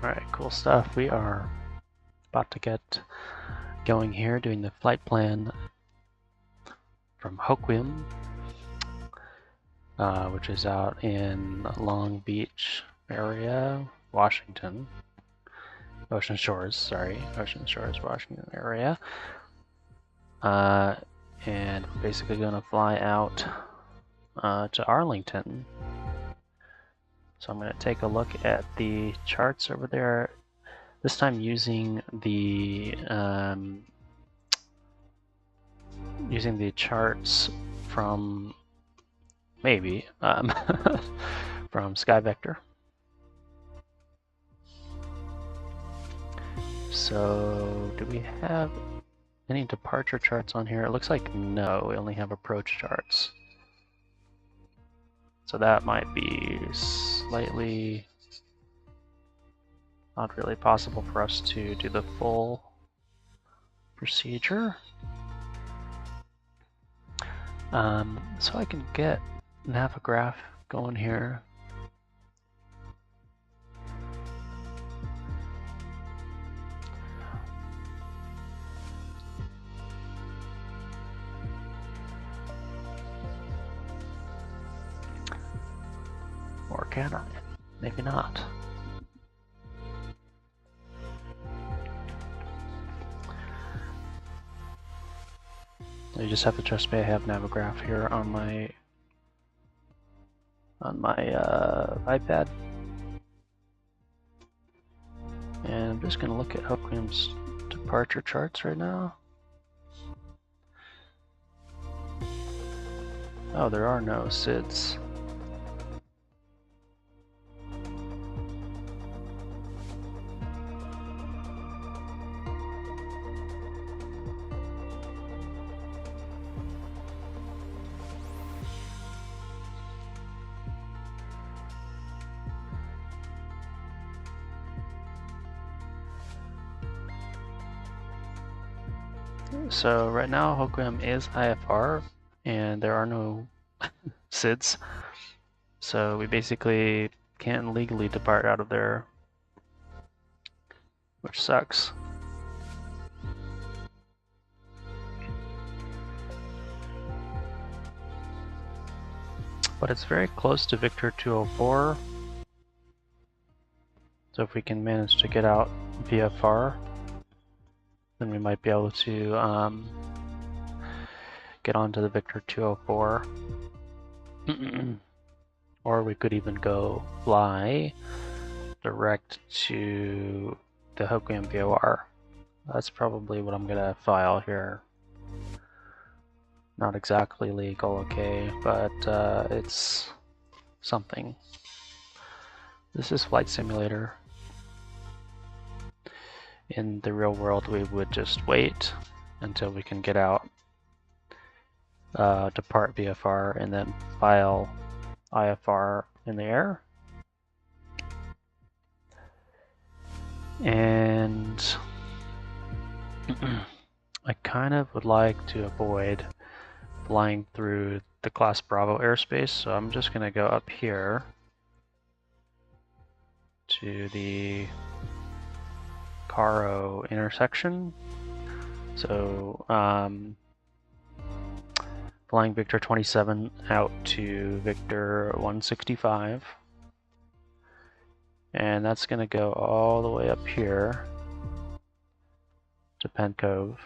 Alright, cool stuff. We are about to get going here, doing the flight plan from Hoquiam, which is out in Long Beach area, Washington. Ocean Shores, Washington area. And we're basically going to fly out to Arlington. So I'm going to take a look at the charts over there. This time using the charts from maybe from SkyVector. So do we have any departure charts on here? It looks like no, we only have approach charts. So that might be slightly not really possible for us to do the full procedure. So I can get Navigaph going here. Or can I? Maybe not. You just have to trust me. I have Navigaph here on my iPad, and I'm just going to look at Hoquiam's departure charts right now. Oh, there are no SIDS. So right now Hoquiam is IFR and there are no SIDS, so we basically can't legally depart out of there, which sucks. But it's very close to Victor 204, so if we can manage to get out VFR, then we might be able to get onto the Victor 204. Or we could even go fly direct to the Hoquiam VOR. That's probably what I'm gonna file here. Not exactly legal, okay, but it's something. This is Flight Simulator. In the real world, we would just wait until we can get out, depart VFR, and then file IFR in the air. And I kind of would like to avoid flying through the Class Bravo airspace, so I'm just going to go up here to the Caro intersection. So flying Victor 27 out to Victor 165, and that's going to go all the way up here to Penn Cove,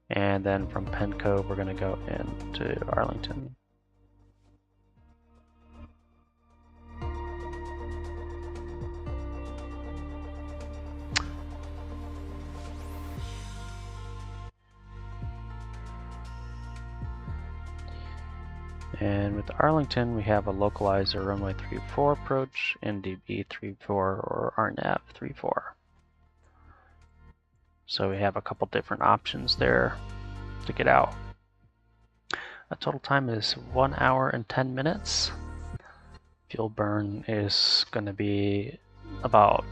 and then from Penn Cove we're going to go into Arlington. And with Arlington, we have a localizer runway 34 approach, NDB 34 or RNAV 34. So we have a couple different options there to get out. The total time is 1 hour and 10 minutes. Fuel burn is going to be about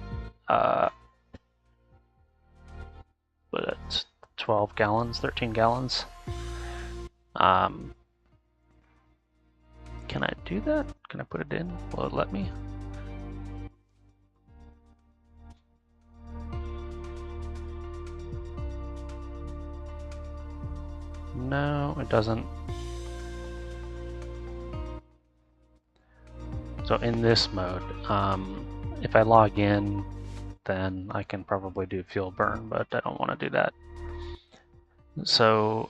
12 gallons, 13 gallons. Can I do that? Can I put it in? Will it let me? no, it doesn't. So in this mode, if I log in, then I can probably do fuel burn, but I don't want to do that. So,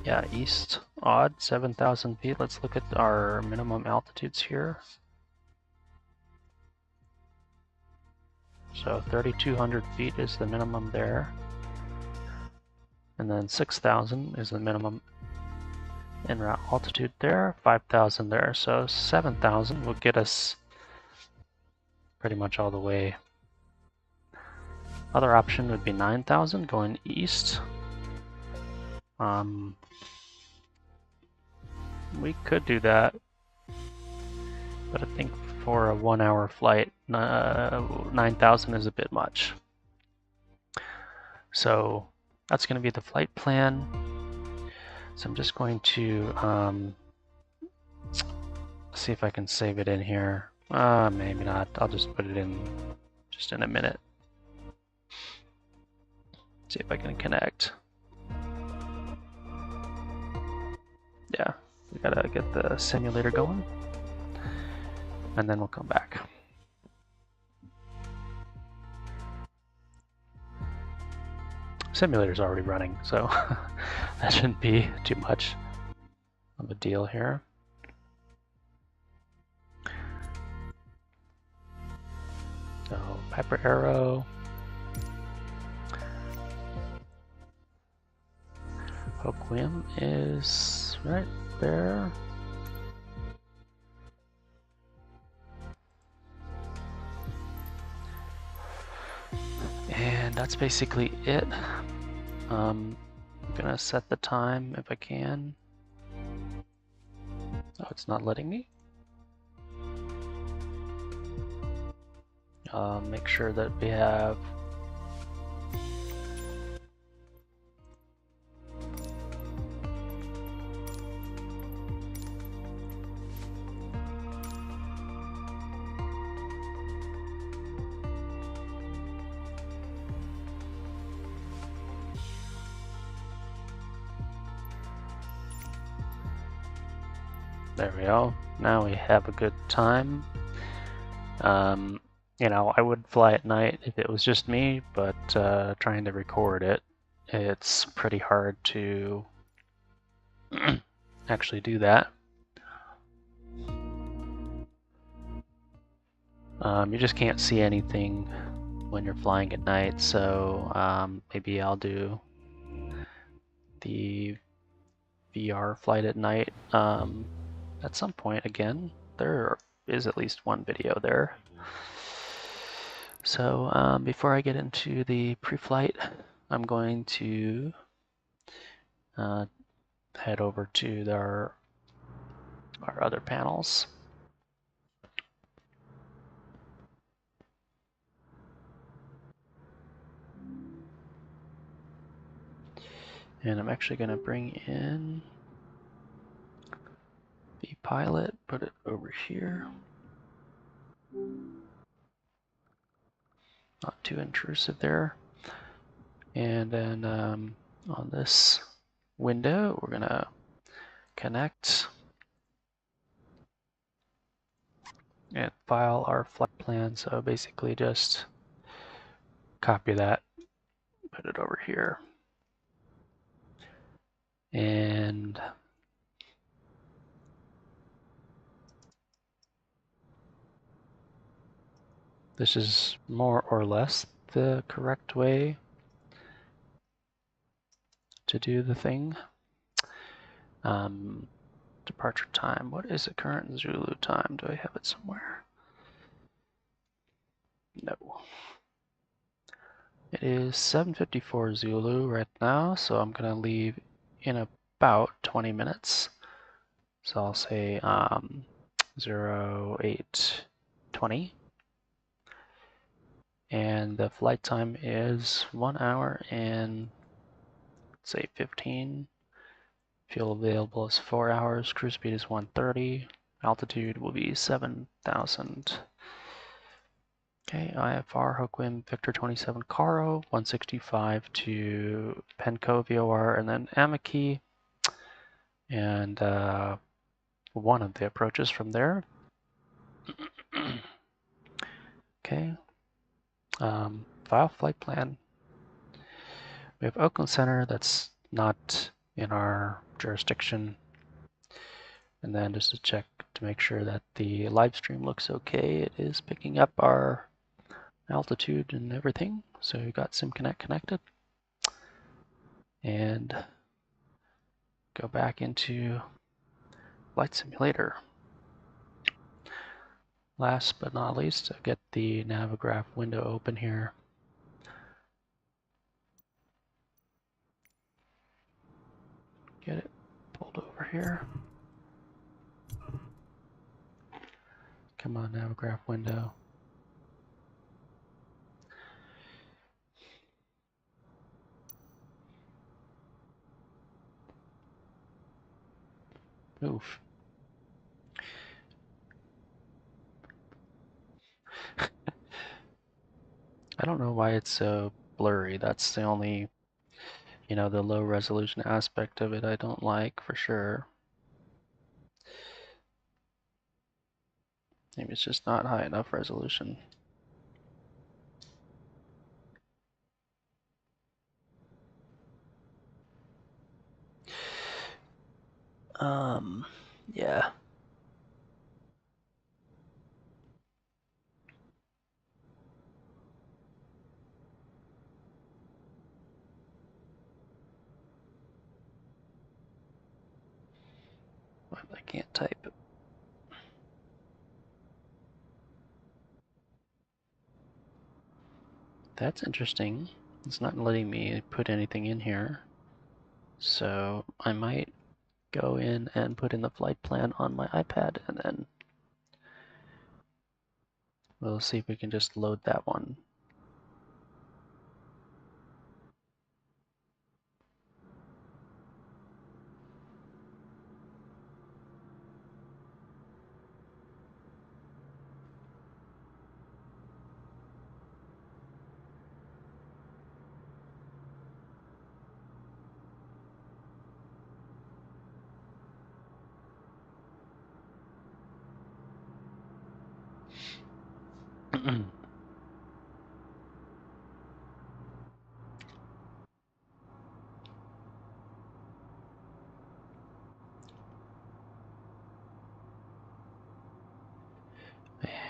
yeah, east, odd, 7,000 feet. Let's look at our minimum altitudes here. So 3,200 feet is the minimum there. And then 6,000 is the minimum en route altitude there, 5,000 there. So 7,000 will get us pretty much all the way. Other option would be 9,000 going east. We could do that, but I think for a 1 hour flight, 9,000 is a bit much. So that's going to be the flight plan. So I'm just going to see if I can save it in here. Maybe not. I'll just put it in just in a minute. See if I can connect. Yeah, we gotta get the simulator going, and then we'll come back. Simulator's already running, so that shouldn't be too much of a deal here. So Piper Arrow. Hoquiam is right there. And that's basically it. I'm gonna set the time if I can. Oh, it's not letting me. Make sure that we have there we go. Now we have a good time. You know, I would fly at night if it was just me, but trying to record it, it's pretty hard to actually do that. You just can't see anything when you're flying at night, so maybe I'll do the VR flight at night at some point again. There is at least one video there. So before I get into the pre-flight, I'm going to head over to our other panels. And I'm actually going to bring in the pilot, put it over here. Not too intrusive there. And then on this window, we're going to connect and file our flight plan. So basically just copy that, put it over here. And this is more or less the correct way to do the thing. Departure time. What is the current Zulu time? Do I have it somewhere? No. It is 7:54 Zulu right now, so I'm gonna leave in about 20 minutes. So I'll say 08:20. And the flight time is 1 hour and say 15. Fuel available is 4 hours. Cruise speed is 130. Altitude will be 7,000 Okay, IFR Hoquiam Victor 27 Caro 165 to Penco VOR and then Amaki, and one of the approaches from there. Okay, file flight plan. We have Oakland Center, that's not in our jurisdiction. And then just to check to make sure that the live stream looks okay, it is picking up our altitude and everything. So we got SimConnect connected. And go back into Flight Simulator. Last but not least, I'll get the Navigraph window open here. Get it pulled over here. Come on, Navigraph window. Oof. I don't know why it's so blurry. That's the only, the low resolution aspect of it I don't like for sure. Maybe it's just not high enough resolution. Yeah. I can't type. That's interesting. It's not letting me put anything in here. So I might go in and put in the flight plan on my iPad, and then we'll see if we can just load that one.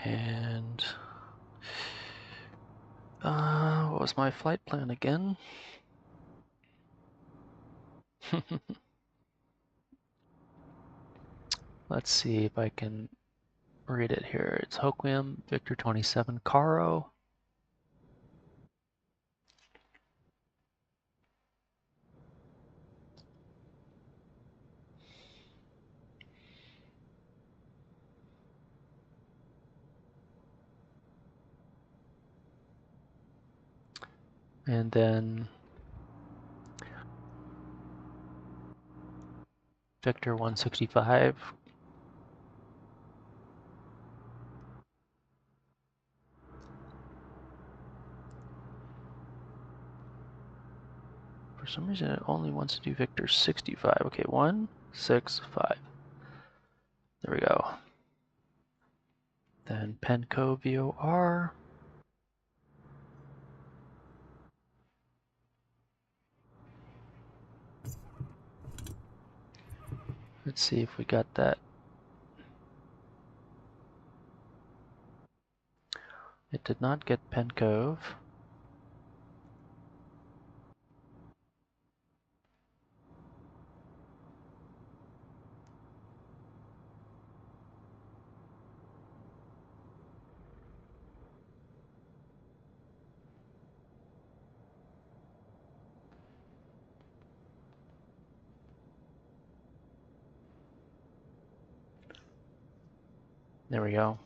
And what was my flight plan again? Let's see if I can read it here. It's Hoquiam Victor 27 Caro. And then Victor 165. For some reason, it only wants to do Victor 65. Okay, 165. There we go. Then Penco VOR. Let's see if we got that. It did not get Pencove. There we go.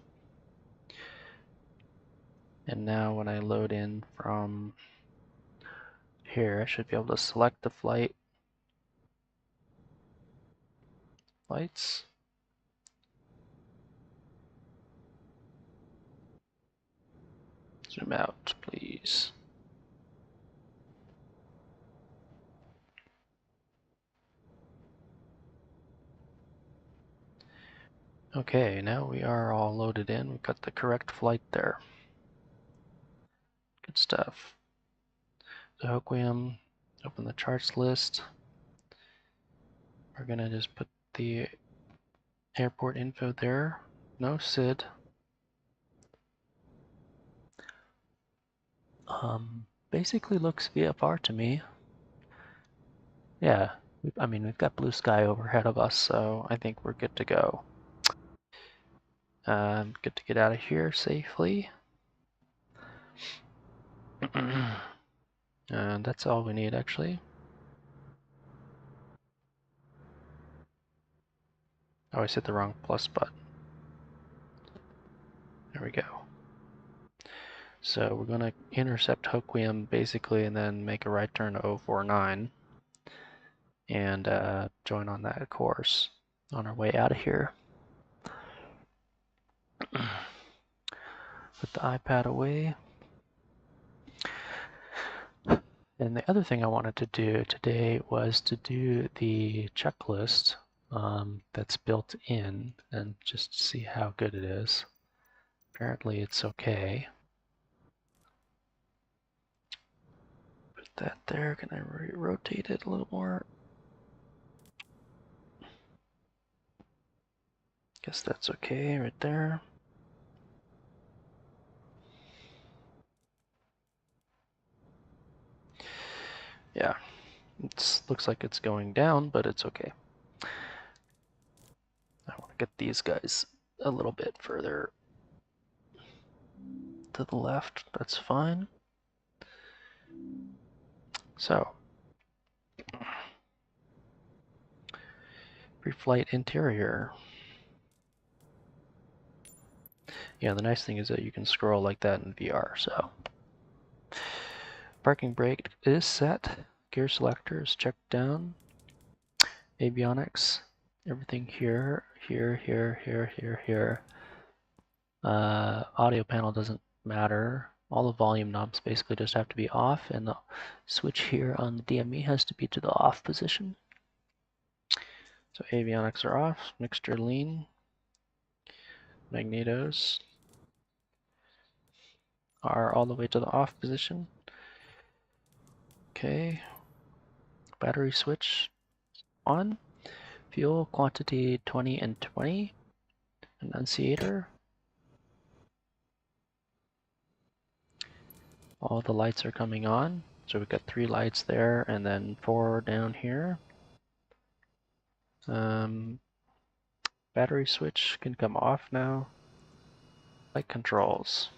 And now when I load in from here, I should be able to select the flights. Zoom out, please. Okay, now we are all loaded in. We've got the correct flight there. Good stuff. The Hoquiam, open the charts list. We're gonna just put the airport info there. No SID. Basically looks VFR to me. Yeah, I mean, we've got blue sky overhead of us, so I think we're good to go. Good to get out of here safely. And that's all we need, actually. I always hit the wrong plus button. There we go. So we're going to intercept Hoquiam basically and then make a right turn to 049 and join on that course on our way out of here. Put the iPad away. And the other thing I wanted to do today was to do the checklist that's built in and just see how good it is. Apparently it's okay. Put that there. Can I rotate it a little more? Guess that's okay right there. Yeah, it looks like it's going down, but it's okay. I want to get these guys a little bit further to the left. That's fine. So, pre-flight interior. Yeah, the nice thing is that you can scroll like that in VR, so. Parking brake is set. Gear selector is checked down. Avionics, everything here. Audio panel doesn't matter. All the volume knobs basically just have to be off, and the switch here on the DME has to be to the off position. So avionics are off, mixture lean, magnetos are all the way to the off position. Okay, battery switch on, fuel quantity 20 and 20, annunciator. All the lights are coming on, so we've got 3 lights there and then 4 down here. Battery switch can come off now. Light controls.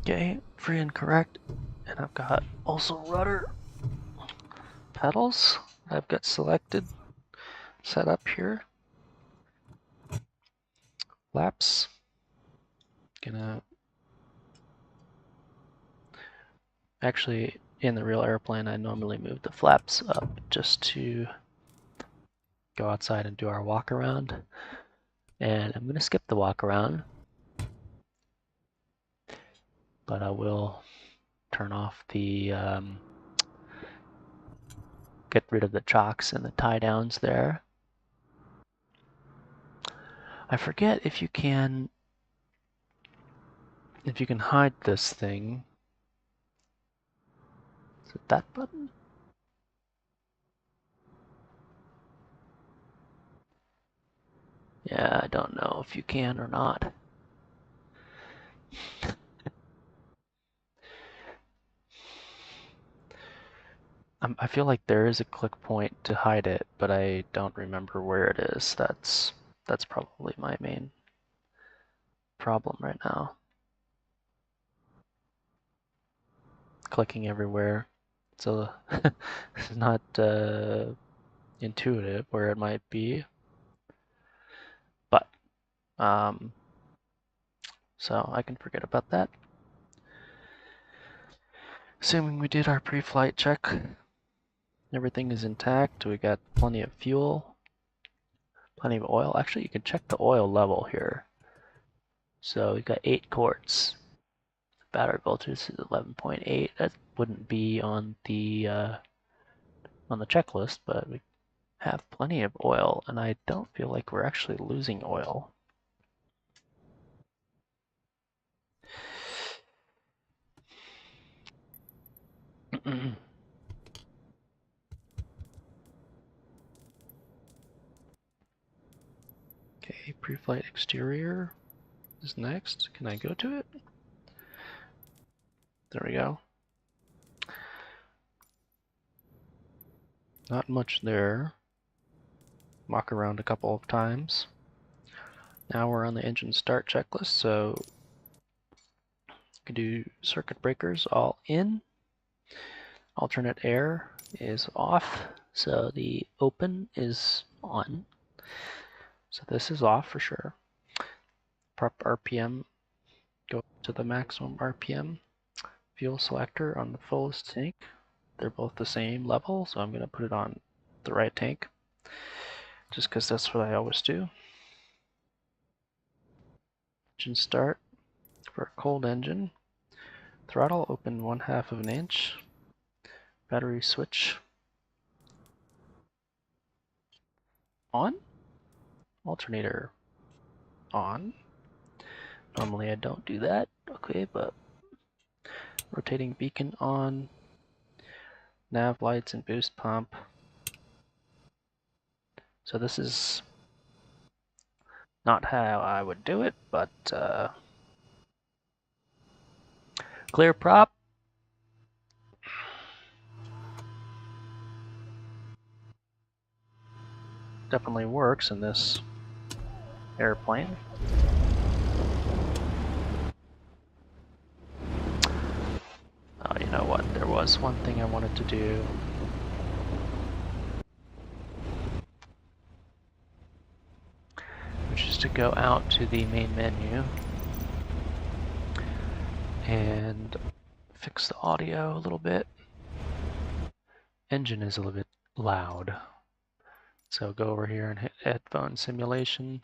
Okay, free and correct. And I've got also rudder pedals. I've got selected, set up here. Flaps. Actually, in the real airplane, I normally move the flaps up just to go outside and do our walk around. And I'm gonna skip the walk around, but I will turn off the, get rid of the chocks and the tie downs there. I forget if you can hide this thing. Is it that button? Yeah, I don't know if you can or not. I feel like there is a click point to hide it, but I don't remember where it is. That's probably my main problem right now. Clicking everywhere. So it's not intuitive where it might be. But so I can forget about that. Assuming we did our pre-flight check, everything is intact. We got plenty of fuel, Plenty of oil. Actually, you can check the oil level here. So we've got 8 quarts. Battery voltage is 11.8. That wouldn't be on the checklist, but we have plenty of oil, and I don't feel like we're actually losing oil. Okay, pre-flight exterior is next. Can I go to it? There we go. Not much there. Walk around a couple of times. Now we're on the engine start checklist, so you can do circuit breakers all in. Alternate air is off, so the open is on. So this is off for sure. Prop RPM, go to the maximum RPM. Fuel selector on the fullest tank. They're both the same level, so I'm going to put it on the right tank, just because that's what I always do. Engine start for a cold engine. Throttle open 1/2 of an inch. Battery switch on. Alternator on. Normally I don't do that, okay, but rotating beacon on. Nav lights and boost pump. So this is not how I would do it, but clear prop. Definitely works in this airplane. Oh, you know what? There was one thing I wanted to do. Which is to go out to the main menu and fix the audio a little bit. Engine is a little bit loud. So go over here and hit headphone simulation.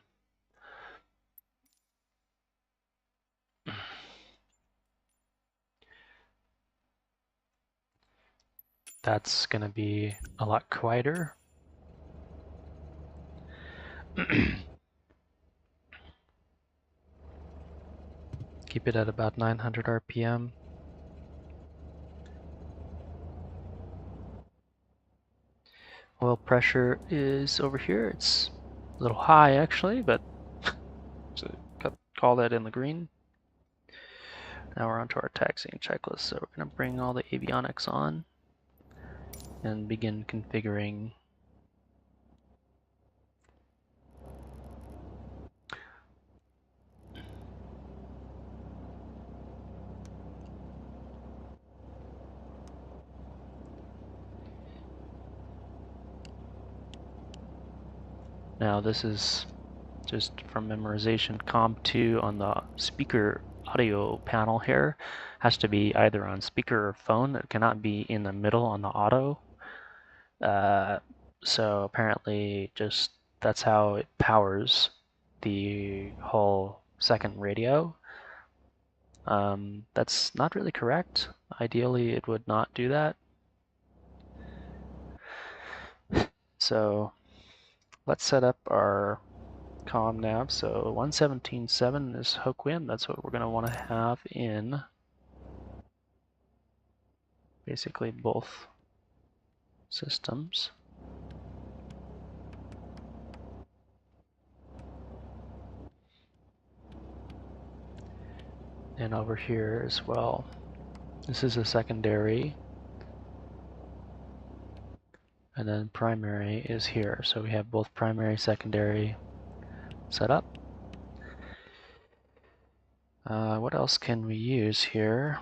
That's going to be a lot quieter. Keep it at about 900 RPM. Oil pressure is over here. It's a little high actually, but so call that in the green. Now we're onto our taxiing checklist. So we're going to bring all the avionics on and begin configuring. Now this is just from memorization. COM2 on the speaker audio panel here has to be either on speaker or phone. It cannot be in the middle on the auto. So apparently just that's how it powers the whole second radio. That's not really correct. Ideally it would not do that. So let's set up our comm nav. So 117.7 is Hoquiam. That's what we're going to want to have in basically both systems. And over here as well. This is a secondary. And then primary is here. So we have both primary, secondary set up. What else can we use here?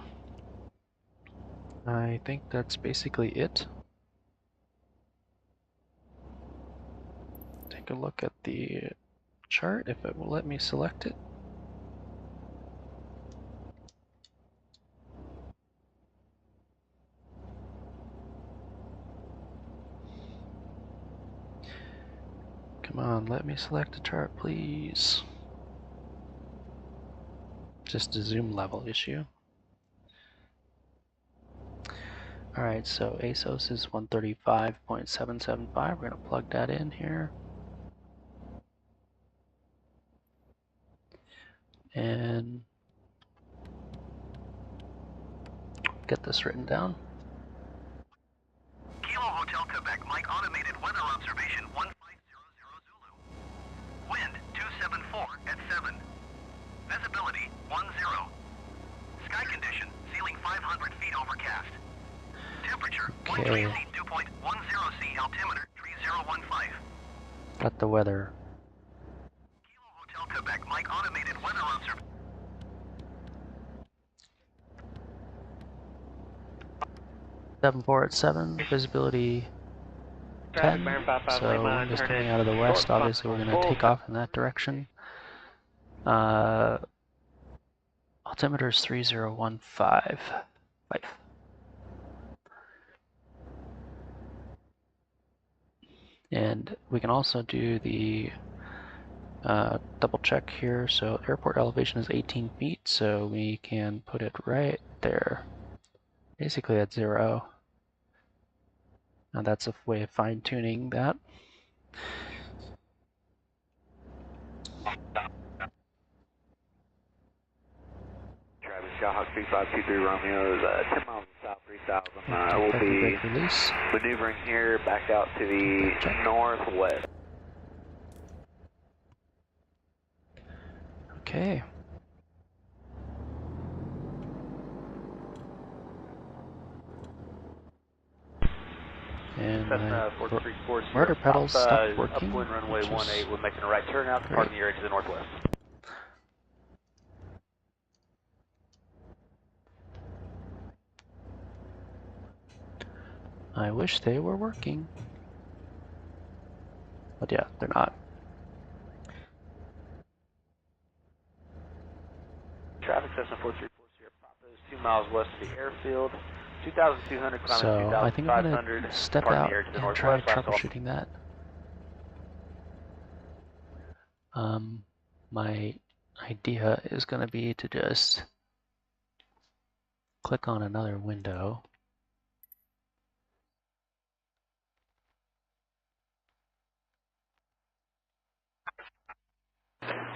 I think that's basically it. Take a look at the chart if it will let me select it. Come on, let me select a chart, please. Just a zoom level issue. Alright, so ASOS is 135.775. We're going to plug that in here. And get this written down. Kilo Hotel Quebec, Mike automated weather observation 1500 Zulu. Wind 274 at 7. Visibility 10. Sky condition, ceiling 500 feet overcast. Temperature 13 C, 2.10 C, altimeter 3015. Got the weather. Kilo Hotel Quebec, Mike automated weather observation. 74 at 7, visibility 10, so wind is coming out of the west. Obviously we're going to take off in that direction. Altimeter is 3015. And we can also do the double check here. So airport elevation is 18 feet, so we can put it right there, basically at 0. Now that's a way of fine-tuning that. Travis Skyhawk 3523 Romeo is 10 miles south 3000. We'll be release. maneuvering here back out to the northwest. Okay. And my rudder pedals stopped working. Upwind runway 18, we're making a right turn out, departing the area to the northwest. I wish they were working. But yeah, they're not. Traffic Cessna 4340 Papa is 2 miles west of the airfield. 2,200 climbing So I think I'm going 2,500. to step out and try troubleshooting that. My idea is going to be to just click on another window.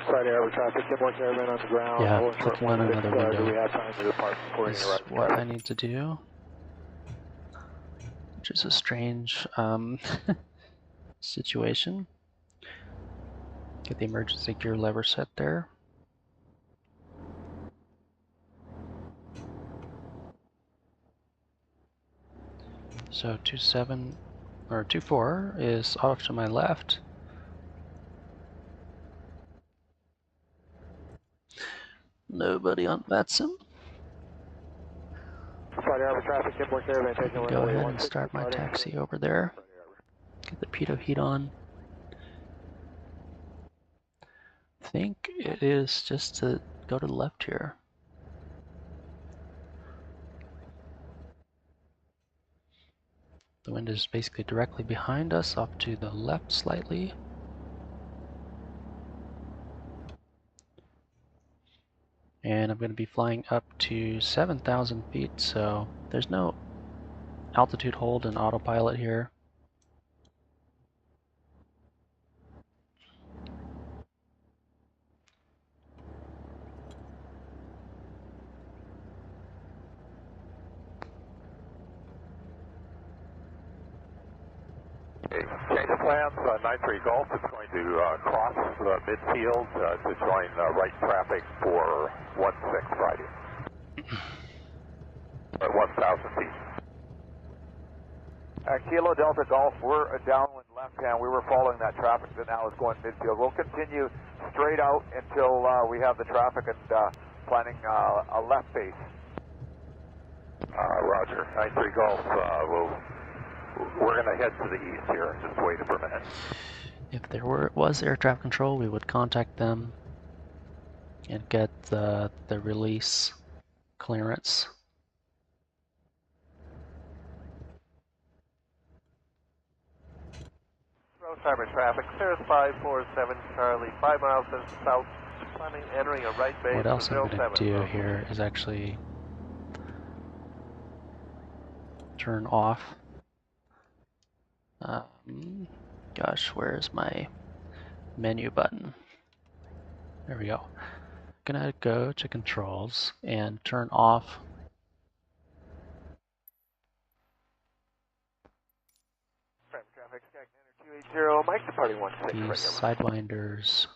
Friday Harbor traffic, Timberlake Airman on the ground. Yeah, clicking on another window Do we have time to depart before is what I need to do, which is a strange situation. Get the emergency gear lever set there. So 27 or 24 is off to my left. Nobody on VATSIM. Go ahead and start my taxi over there. Get the pitot heat on. I think it is just to go to the left here. The wind is basically directly behind us, off to the left slightly. And I'm going to be flying up to 7,000 feet, so there's no altitude hold in autopilot here. Change of plans, 93 Golf is going to cross midfield to join right traffic for 16 Friday. At 1,000 feet. Kilo Delta Golf, we're downwind left-hand. We were following that traffic that now is going midfield. We'll continue straight out until we have the traffic and planning a left base. Roger. 93 Golf, we're going to head to the east here. Just wait for a minute. If there was air traffic control, we would contact them and get the release clearance. cyber traffic, Cirrus 547 Charlie, 5 miles south, planning entering a right base. What else for I'm going to do 070. here is actually turn off. Gosh, where's my menu button? There we go. Gonna go to controls and turn off Traffic, Sky 280, Mike departing 16. these sidewinders.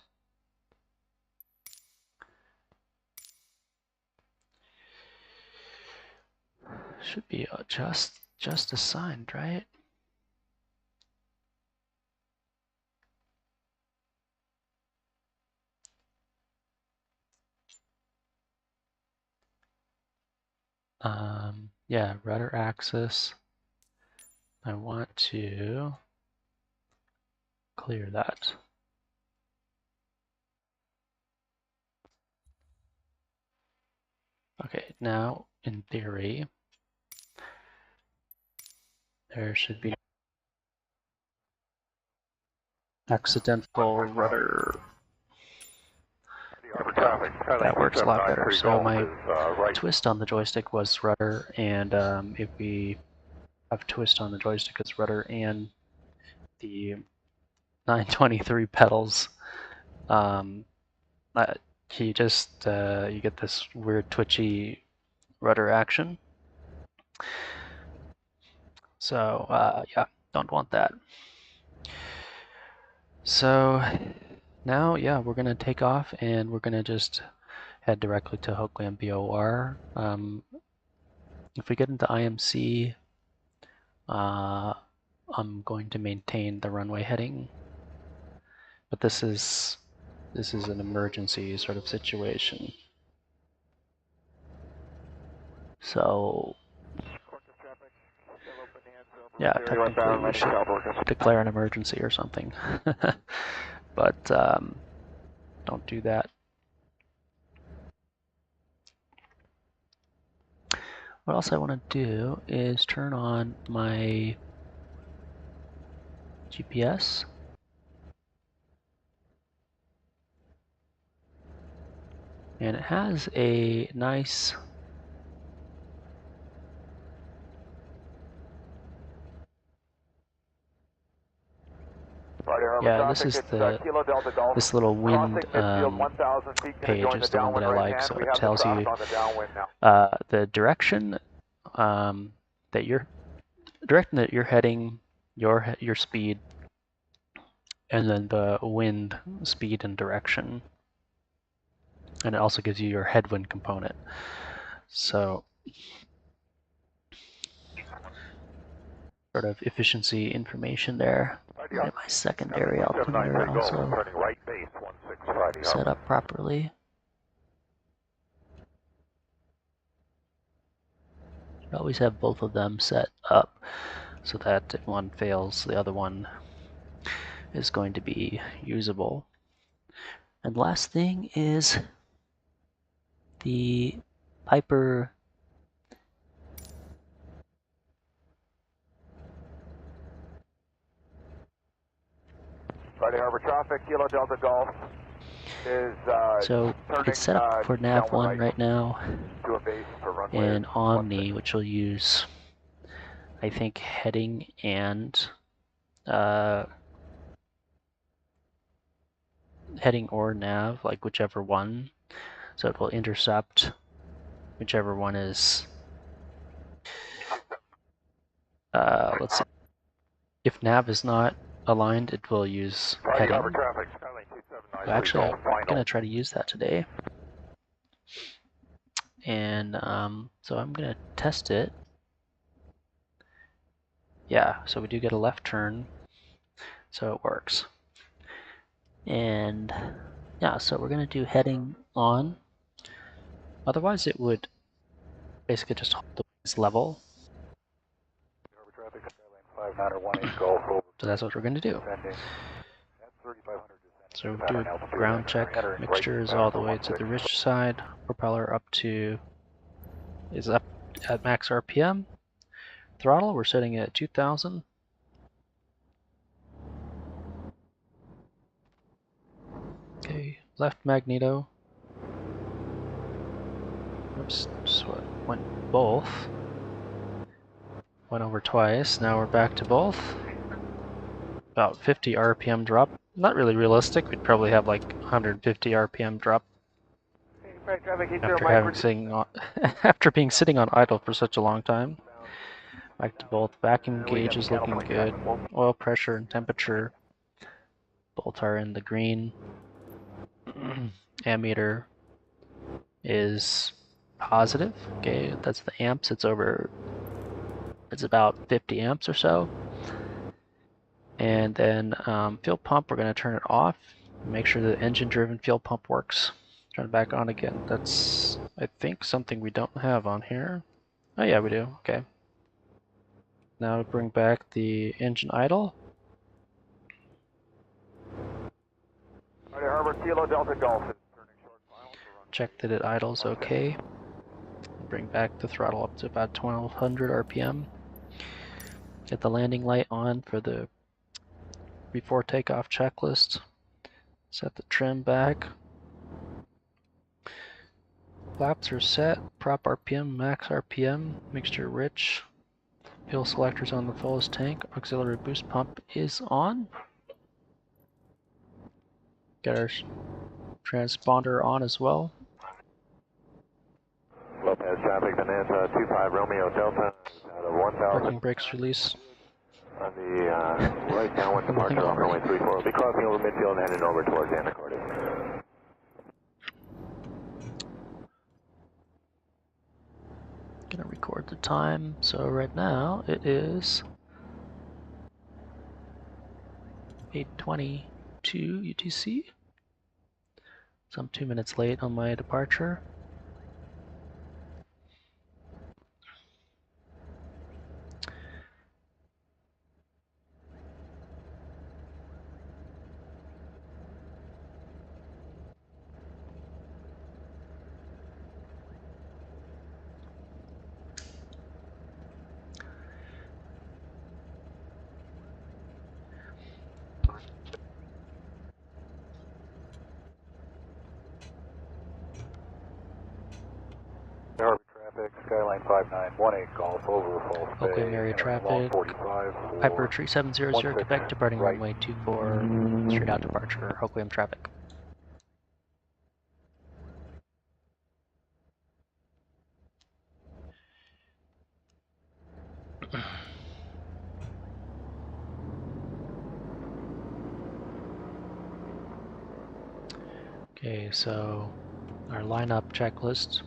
Should be just assigned, right? Yeah, rudder axis. I want to clear that. Okay, now in theory, there should be accidental rudder. There we go. That works a lot better. So my twist on the joystick was rudder, and if we have twist on the joystick, it's rudder and the 923 pedals. You get this weird twitchy rudder action. So yeah, don't want that. So now, yeah, we're gonna take off and we're gonna just head directly to Hoquiam BOR. If we get into IMC, I'm going to maintain the runway heading, but this is an emergency sort of situation. So yeah, technically we should declare an emergency or something, but don't do that. What else I want to do is turn on my GPS. And it has a nice yeah, this is this little wind page is the one that I like. So it tells you the direction that you're heading, your speed, and then the wind speed and direction. And it also gives you your headwind component. So sort of efficiency information there. Get my secondary altimeter also set up properly. You always have both of them set up so that if one fails, the other one is going to be usable. And last thing is the Piper Friday Harbor traffic, Kilo Delta Golf is so it's set up for nav 1 right now, to a base for runway and Omni, which will use, I think, heading and heading or nav, like whichever one. So it will intercept whichever one is. Let's see. If nav is not aligned, it will use heading. Actually, I'm going to try to use that today. And so I'm going to test it. Yeah, so we do get a left turn, so it works. And yeah, so we're going to do heading on. Otherwise, it would basically just hold the wings level. So that's what we're going to do. So do a ground check. Mixture is all the way to the rich side. Propeller is up at max RPM. Throttle, we're setting it at 2,000. left magneto. Oops, went both. Went over twice, now we're back to both. About 50 RPM drop. Not really realistic, we'd probably have like 150 RPM drop after having after being sitting on idle for such a long time. Back to both. Vacuum gauge is looking good. Oil pressure and temperature both are in the green. Ammeter is positive. Okay, that's the amps. It's about 50 amps or so. And then fuel pump, we're going to turn it off. Make sure the engine-driven fuel pump works. Turn it back on again. That's, I think, something we don't have on here. Oh yeah, we do. Okay. Now bring back the engine idle. Harbor, Kilo Delta Golf. Check that it idles okay. Bring back the throttle up to about 1200 RPM. Get the landing light on for the before takeoff checklist. Set the trim back. Flaps are set. Prop RPM, max RPM, mixture rich. Fuel selectors on the fullest tank. Auxiliary boost pump is on. Get our transponder on as well. Lopez traffic, Bonanza 25 Romeo Delta, out of 1000. Parking brakes release. On the right downwind departure off runway 34. We'll be crossing over midfield and heading over towards Anacortes. Gonna record the time. So right now it is 8:22 UTC. So I'm 2 minutes late on my departure. Harbor traffic, Skyline 5918 Golf over False Bay. Hoquiam area traffic. 45 Piper 3700 Quebec departing right. runway 24, straight out departure. Hoquiam traffic. Okay, so our lineup checklist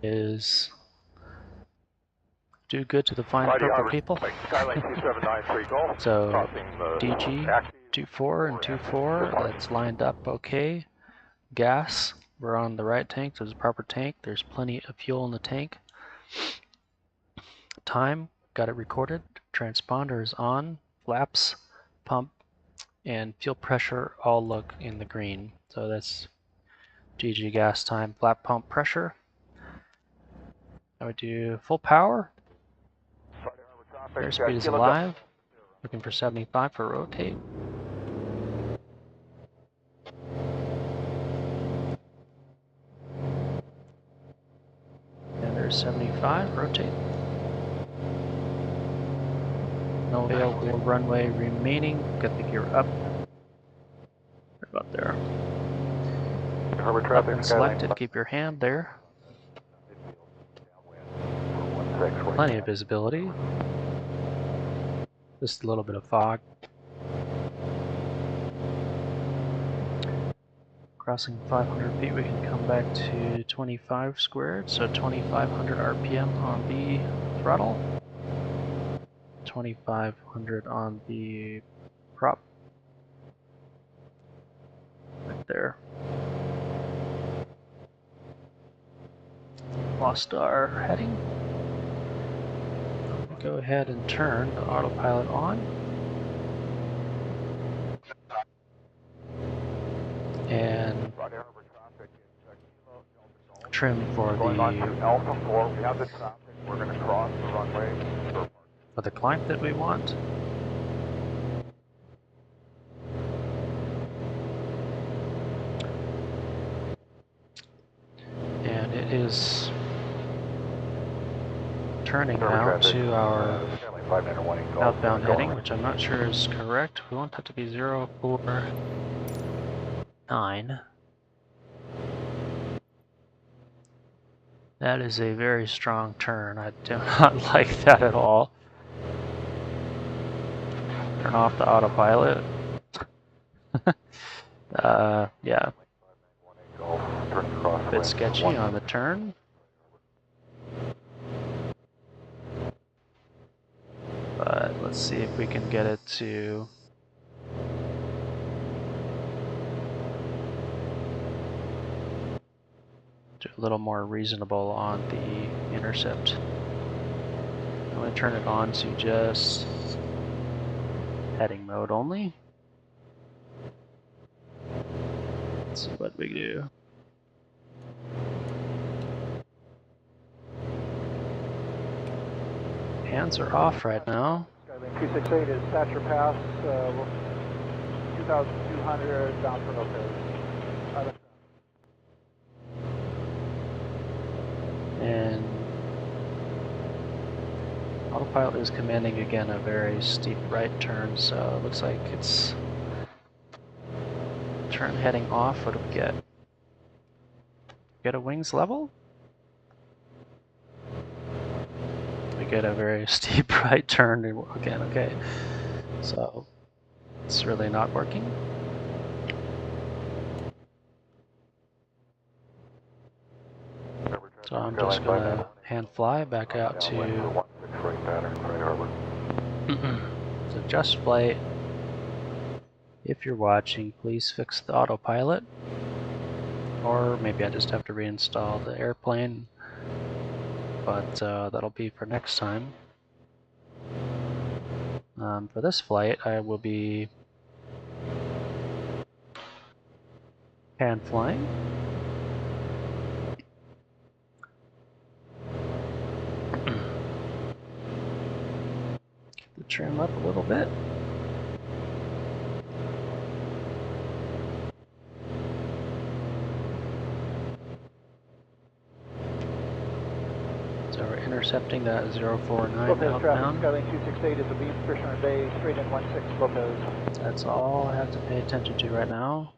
is do good to the fine purple people. Skyline 2793 Golf. So Crossing DG active 24 and 24, that's lined up okay. Gas, we're on the right tank, so there's a proper tank. There's plenty of fuel in the tank. Time, got it recorded. Transponder is on. Flaps, pump, and fuel pressure all look in the green. So that's DG gas time, flap pump pressure. I would do full power. Airspeed is alive. Looking for 75 for rotate. And there's 75, rotate. No available runway remaining. Get the gear up. Right about there. Harbor Up traffic, and Skyline selected. Keep your hand there. Plenty of visibility. Just a little bit of fog. Crossing 500 feet, we can come back to 25 squared, so 2500 RPM on the throttle, 2500 on the prop, right there. Lost our heading. Go ahead and turn the autopilot on. And trim for Alpha 4, we have the traffic. We're going to cross the runway the climb that we want. is turning now to our outbound heading, which I'm not sure is correct. We want that to be 049. That is a very strong turn. I do not like that at all. Turn off the autopilot. Yeah. A bit sketchy on the turn. But let's see if we can get it to a little more reasonable on the intercept. I'm going to turn it on to just heading mode only. Let's see what we do. Hands are off right now. Skylink 268 is Thatcher Pass, 2,200 bound for locos. And autopilot is commanding again a very steep right turn, so it looks like it's turn heading off. What do we get? Get a wings level? We get a very steep right turn again, okay. So it's really not working. So I'm just gonna hand fly back out to so Justflight. If you're watching, please fix the autopilot, or maybe I just have to reinstall the airplane, but that'll be for next time. For this flight, I will be hand flying. Keep the trim up a little bit. So we're intercepting that 049 outbound. Skylink 268 is a beam Fisherman Bay, straight in 16 locos. That's all I have to pay attention to right now.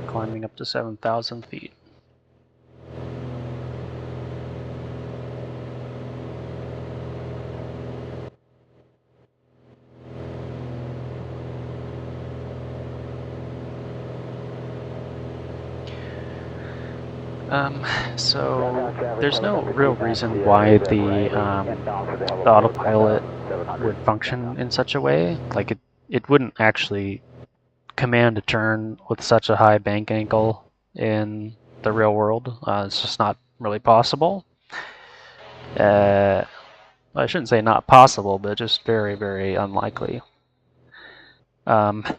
Climbing up to 7,000 feet. So there's no real reason why the autopilot would function in such a way. Like it wouldn't actually command a turn with such a high bank angle in the real world. It's just not really possible. I shouldn't say not possible, but just very, very unlikely. Like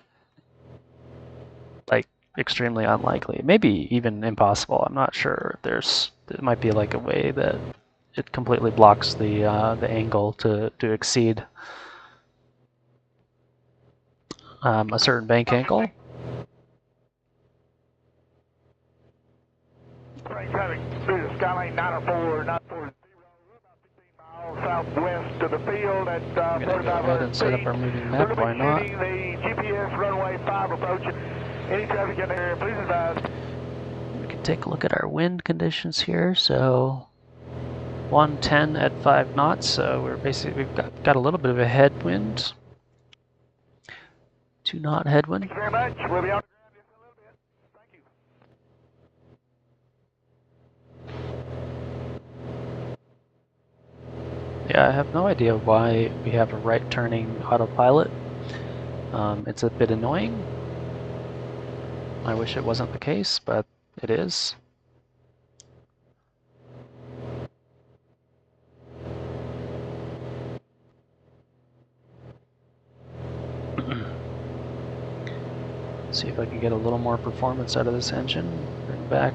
extremely unlikely, maybe even impossible. I'm not sure. There might be like a way that it completely blocks the angle to exceed a certain bank angle. Skylink 904, 940, about 15 miles southwest of the field at I'm going to go ahead and set up our moving map, why not? The GPS runway 5 approaching. Any traffic in the area, please advise. We can take a look at our wind conditions here. So 110 at 5 knots, so we've got a little bit of a headwind. 2-knot headwind. Thank you very much. We'll be on the ground just a little bit. Thank you. Yeah, I have no idea why we have a right turning autopilot. It's a bit annoying. I wish it wasn't the case, but it is. See if I can get a little more performance out of this engine. Bring back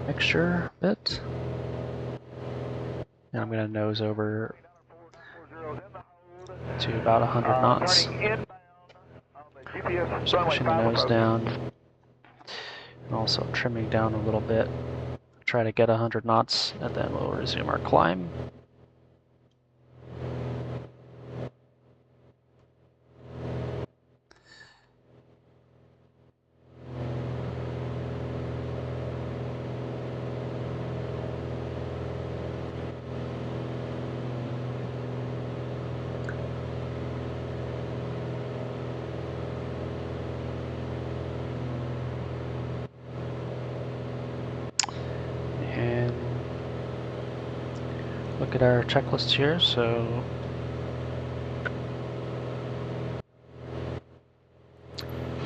mixture a bit. And I'm going to nose over to about 100 knots. GPS Just runway pushing the 5 nose approach. down, and also trimming down a little bit. Try to get 100 knots, and then we'll resume our climb. And look at our checklist here. So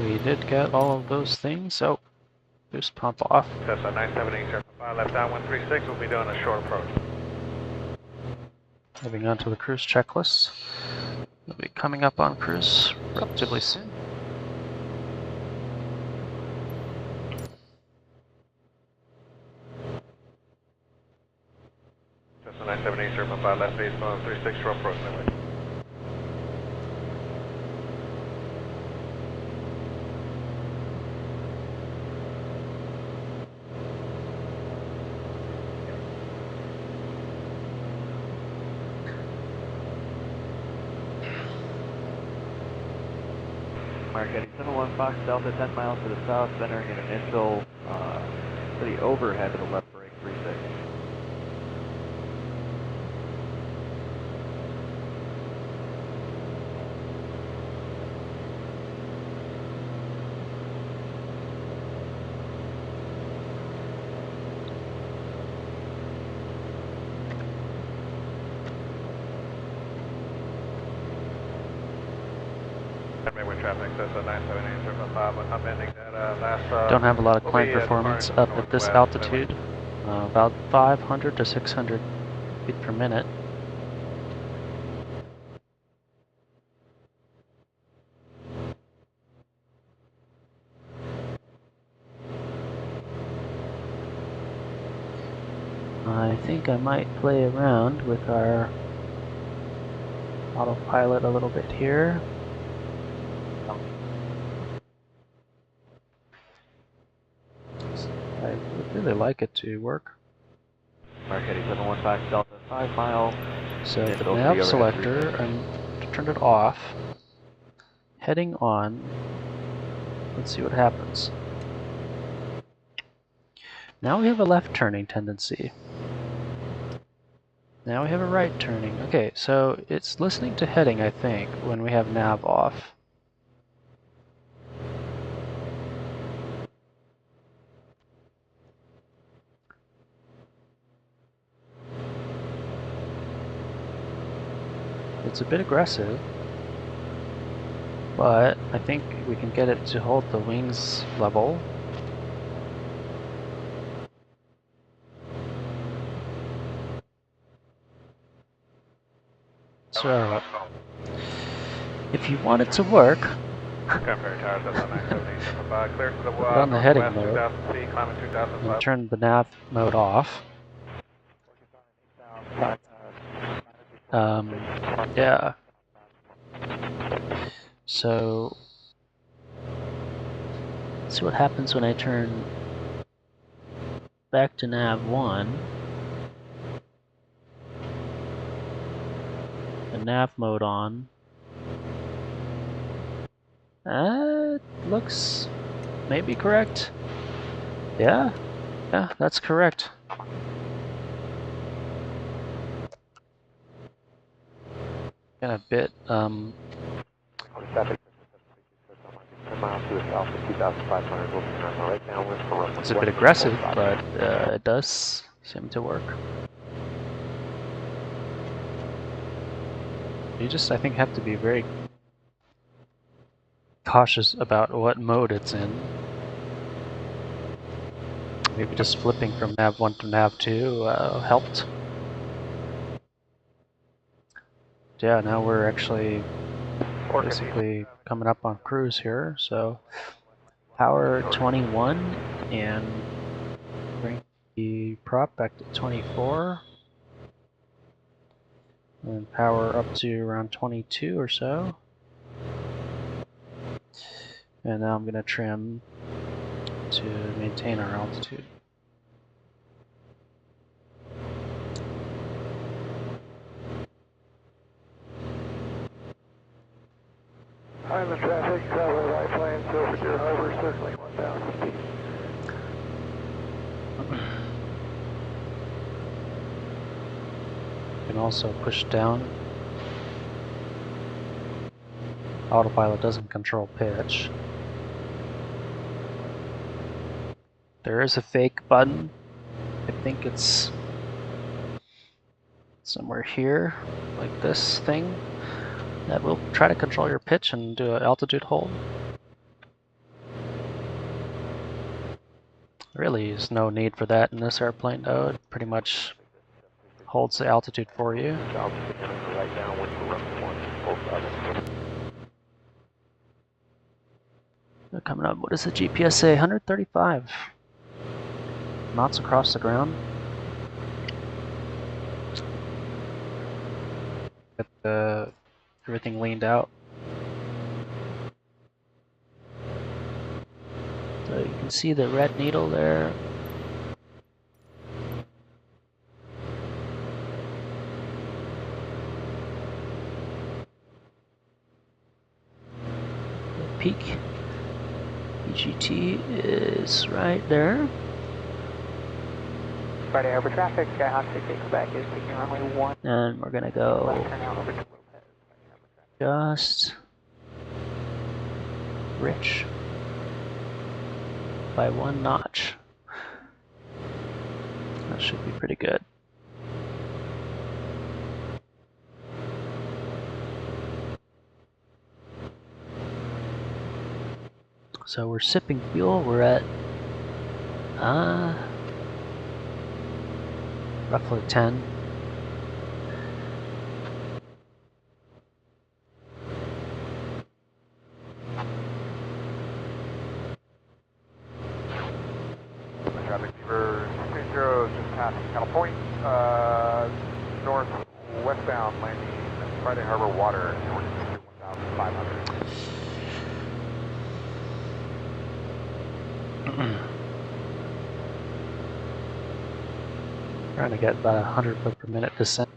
we did get all of those things. So boost pump off. Cessna 978, Sierra 5, left down 136, we'll be doing a short approach. Moving on to the cruise checklist. We'll be coming up on cruise relatively soon. Cessna 978, Sierra 5, left base, 136, short approach, runway. Mark heading 715 Fox Delta, 10 miles to the south, centering an initial to the overhead to the left brake, 36. Traffic, Cessna 978, Sierra 5, I'm ending that last... Don't have a lot of we'll climb be performance departing up at this northwest, altitude. About 500 to 600 feet per minute. I think I might play around with our autopilot a little bit here. I would really like it to work. Mark heading 715 Delta, 5 mile. So And the over the nav overhead selector, 36. I'm turned it off. Heading on. Let's see what happens. Now we have a left turning tendency. Now we have a right turning. Okay, so it's listening to heading, I think, when we have nav off. It's a bit aggressive, but I think we can get it to hold the wings level. So, if you want it to work, put Very tired, Cessna 978, Sierra 5, clear to the on the heading northwest, mode 2000 feet, climbing 2005. and turn the nav mode off. Yeah. So, let's see what happens when I turn back to nav 1. The nav mode on. It looks maybe correct. Yeah, that's correct. Kind of a bit, 10 miles to the south of 2,500, we'll be right downwind for runway. it's a bit aggressive, but it does seem to work. You just, I think, have to be very cautious about what mode it's in. Maybe just flipping from nav 1 to nav 2 helped. Yeah, now we're actually basically coming up on cruise here, so power 21 and bring the prop back to 24 and power up to around 22 or so. And now I'm going to trim to maintain our altitude. I'm in traffic, traveling right planes over Deer Harbor, circling 1,000 feet. You can also push down. Autopilot doesn't control pitch. There is a fake button. I think it's somewhere here, like this thing, that will try to control your pitch and do an altitude hold. Really is no need for that in this airplane though. It pretty much holds the altitude for you. They're coming up, what does the GPS say? 135 knots across the ground. Get everything leaned out. So you can see the red needle there. The peak EGT is right there. Friday Harbor traffic, Skyhawk 68 Quebec is taking runway 1. And we're gonna go Left turn out over to Lopez. just rich by 1 notch. That should be pretty good. So we're sipping fuel. We're at roughly 10. Traffic Beaver 60 just past Cattle Point, northwestbound landing Friday Harbor Water, 1,500. Trying to get about 100 foot per minute descent.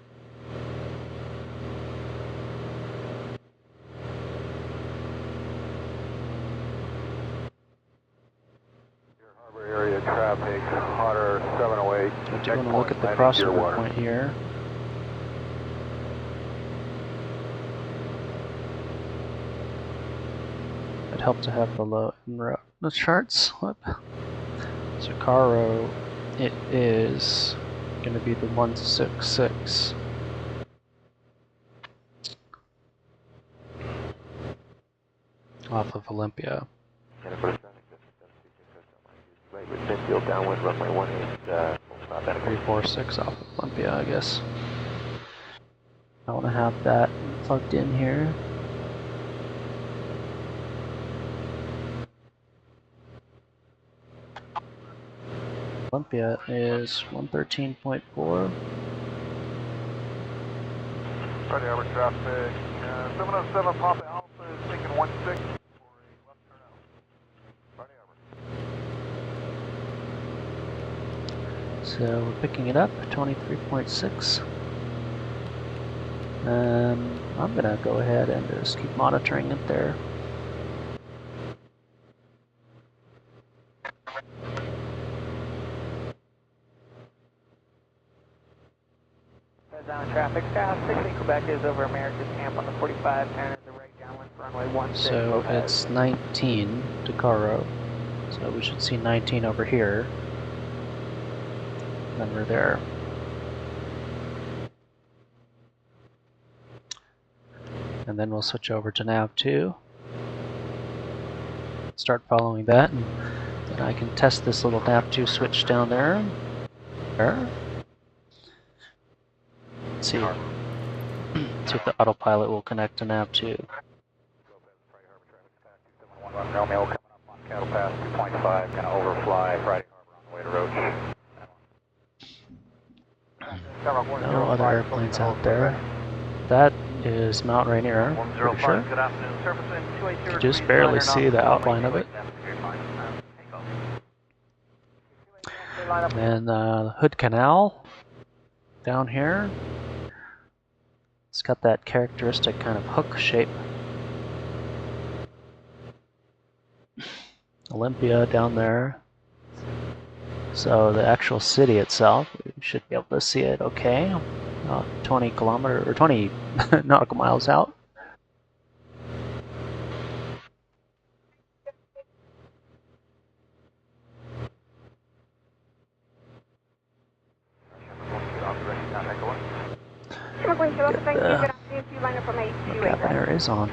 Deer Harbor area traffic, Otter 708. I do want to look at the crossover point here. It'd help to have the low en route the charts. Whoop. So Caro, it is going to be the 166. Off of Olympia. Midfield downwind, runway 18, 346 off of Olympia, I guess. I want to have that plugged in here. Olympia is 113.4. Friday Harbor traffic, 707 Papa Alpha is taking 16 for a left turn out. Friday Harbor. So we're picking it up, 23.6. I'm gonna go ahead and just keep monitoring it there. Down traffic, Skyhawk 68 Quebec is over America's camp on the 45, turn the right downwind for runway 16. So it's 19 to Caro. So we should see 19 over here. Then we're there. And then we'll switch over to nav 2. Start following that, and then I can test this little nav 2 switch down there. There. Let's see. See if the autopilot will connect to nav 2. Romeo coming up on Cattle Pass 2.5, going to overfly Friday Harbor on the way to Roach. No other airplanes out there. That is Mount Rainier, pretty 105, sure. good afternoon. Surface wind 280 You just degrees, barely liner see knots, the runway outline of 28 it. left, clear final, take off. And then the Hood Canal down here. It's got that characteristic kind of hook shape. Olympia down there. So the actual city itself, you should be able to see it okay. 20 nautical miles out. The cabin air is on.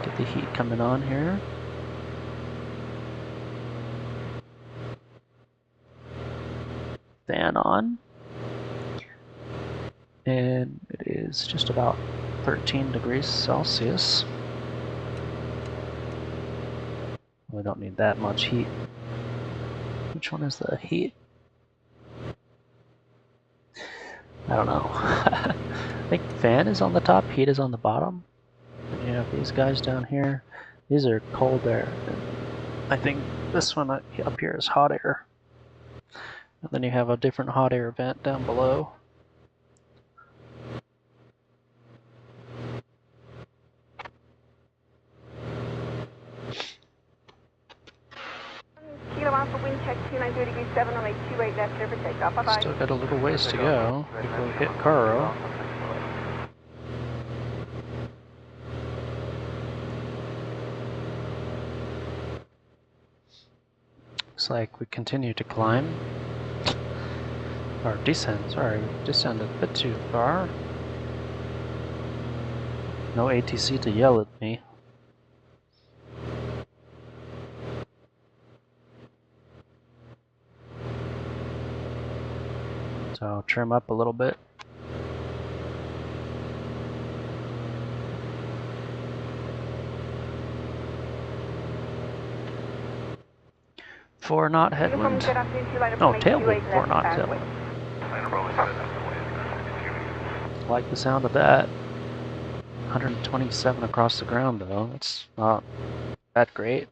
Get the heat coming on here. Fan on. And it is just about 13 degrees Celsius. We don't need that much heat. Which one is the heat? I don't know. I think fan is on the top, heat is on the bottom. And you have these guys down here. These are cold air. And I think this one up here is hot air. And then you have a different hot air vent down below. Wind check 290 degrees 7 on 28 left, clear for takeoff. Bye-bye. Still got a little ways to go before we hit Caro. Looks like we continue to climb. Or descend, sorry, we descended a bit too far. No ATC to yell at me. So trim up a little bit. Four knot headwind. Oh, tailwind, 4 knot tailwind. Like the sound of that. 127 across the ground though. It's not that great.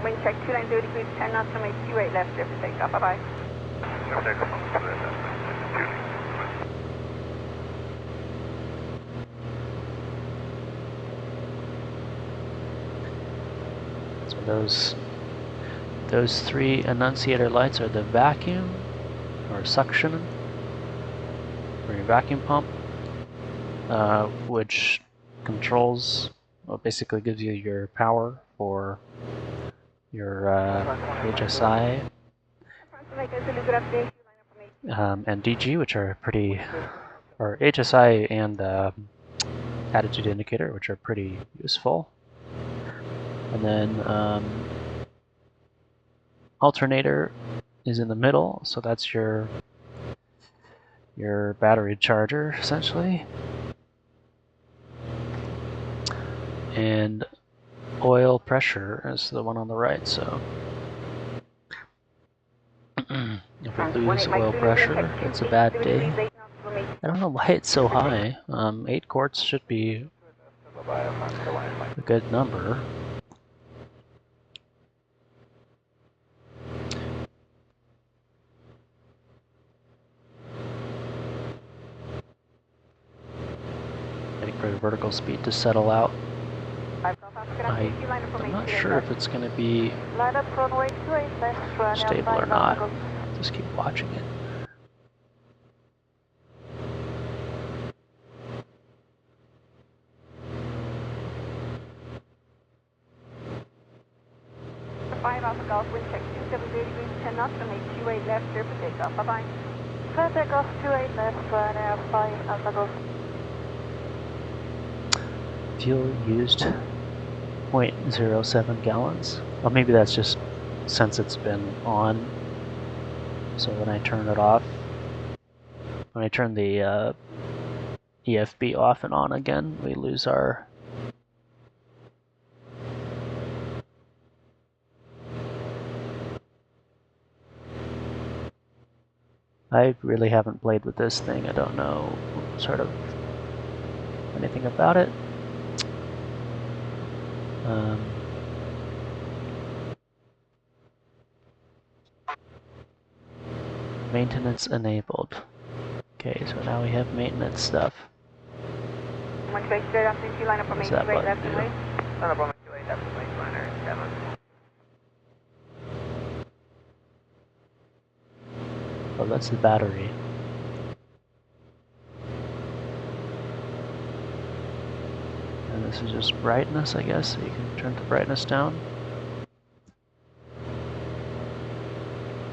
Wind check 290 degrees 10 knots from 28 left, clear for takeoff. Bye-bye. So those three annunciator lights are the vacuum or suction or your vacuum pump, which controls, well, basically gives you your power for your HSI and DG, which are pretty, or HSI and attitude indicator, which are pretty useful. And then alternator is in the middle, so that's your battery charger essentially. And oil pressure is the one on the right, so if we lose oil pressure, it's a bad day. I don't know why it's so high. 8 quarts should be a good number. Waiting for the vertical speed to settle out. I'm not sure if it's going to be stable or not. Just keep watching it. Wind check 270 degrees 10 knots from 28 left, clear for takeoff. Bye-bye. Clear takeoff 28 left, Ryanair 5 Alpha Golf. Fuel used 0.07 gallons. Well, maybe that's just since it's been on. So when I turn it off, when I turn the EFB off and on again, we lose our I really haven't played with this thing. I don't know sort of anything about it. Maintenance enabled. Okay, so now we have maintenance stuff. One straight after you line up for What does me, that straight button left do? and right. Line up for me, straight left and right, liner 7. Oh, that's the battery. And this is just brightness, I guess, so you can turn the brightness down.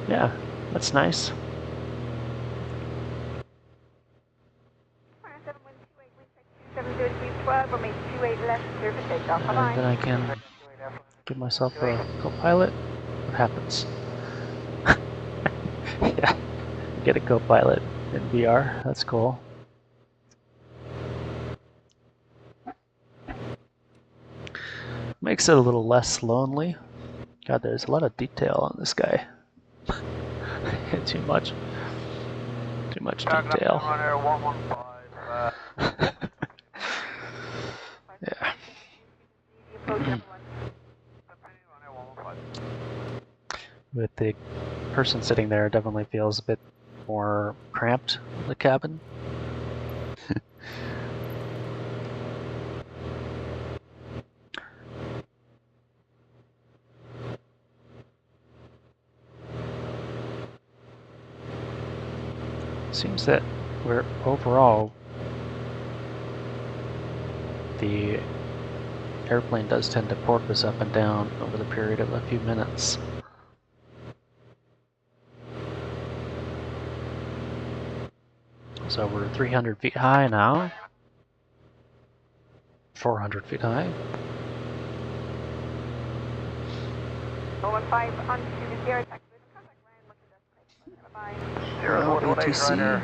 Yeah, that's nice. And then I can give myself a co-pilot. What happens? Yeah, get a co-pilot in VR. That's cool. Makes it a little less lonely. God, there's a lot of detail on this guy. Too much detail. Yeah. With the person sitting there, it definitely feels a bit more cramped in the cabin. Seems that we're overall, the airplane does tend to porpoise up and down over the period of a few minutes. So we're 300 feet high now. 400 feet high. 015 on to the Sierra Texas. Well, ATC.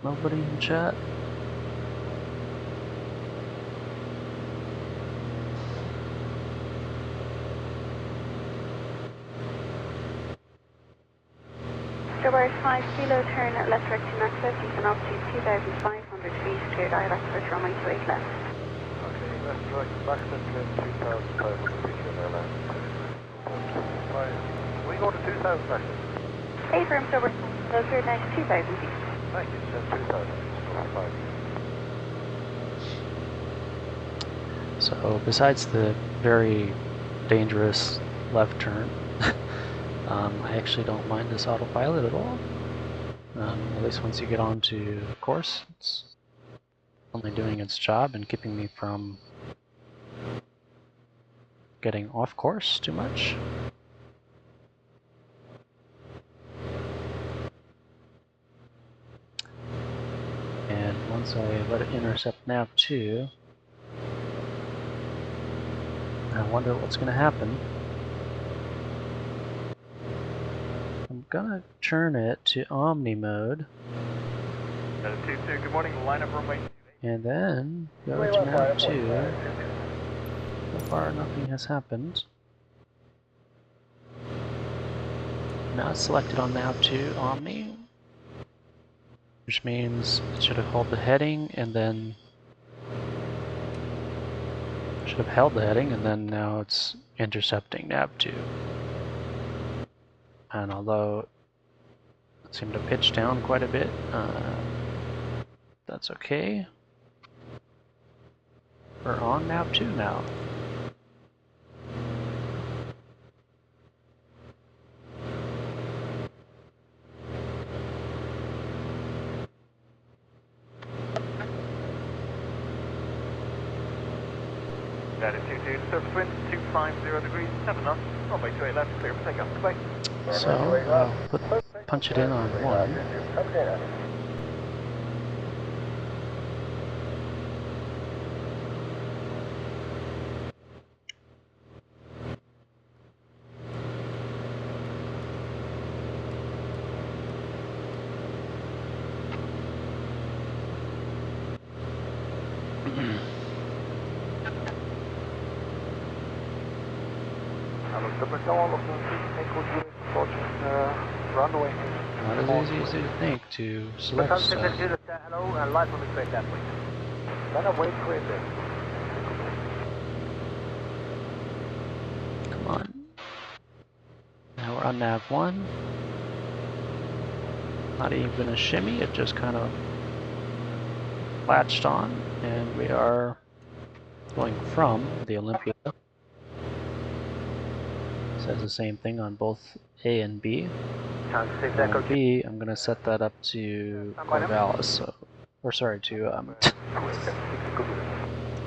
Nobody in chat? Strawberry 5 kilo turn left direction access, you can up to 2,500 feet, cleared ILS for runway 28 left. Okay, left right, back to 2,500 feet in there left. We go to 2,000 actually. Hey firm, Strawberry, so cleared now to 2,000 feet. Thank you, said 2,000 feet, So besides the very dangerous left turn, I actually don't mind this autopilot at all. At least once you get onto course, it's only doing its job and keeping me from getting off course too much. And once I let it intercept nav 2, I wonder what's going to happen. I'm gonna turn it to Omni mode. Good morning, line up runway. And then go to nav 2. So far nothing has happened. Now it's selected on nav 2 Omni, which means it should have held the heading and then should have held the heading, and then now it's intercepting nav 2. And although it seemed to pitch down quite a bit, that's okay. We're on nav 2 now. Latitude 2, surface wind 250 degrees, 7 knots, runway 28 left, clear for takeoff. Goodbye. So I'll punch it in on 1. Runway. Not as easy as you think to select stuff. Hello, and light will be straight that way. Wait for it then. Come on. Now we're on nav 1. Not even a shimmy, it just kind of latched on, and we are going from the Olympia. Says the same thing on both A and B. On B, I'm going to set that up to Corvallis, so, or sorry, to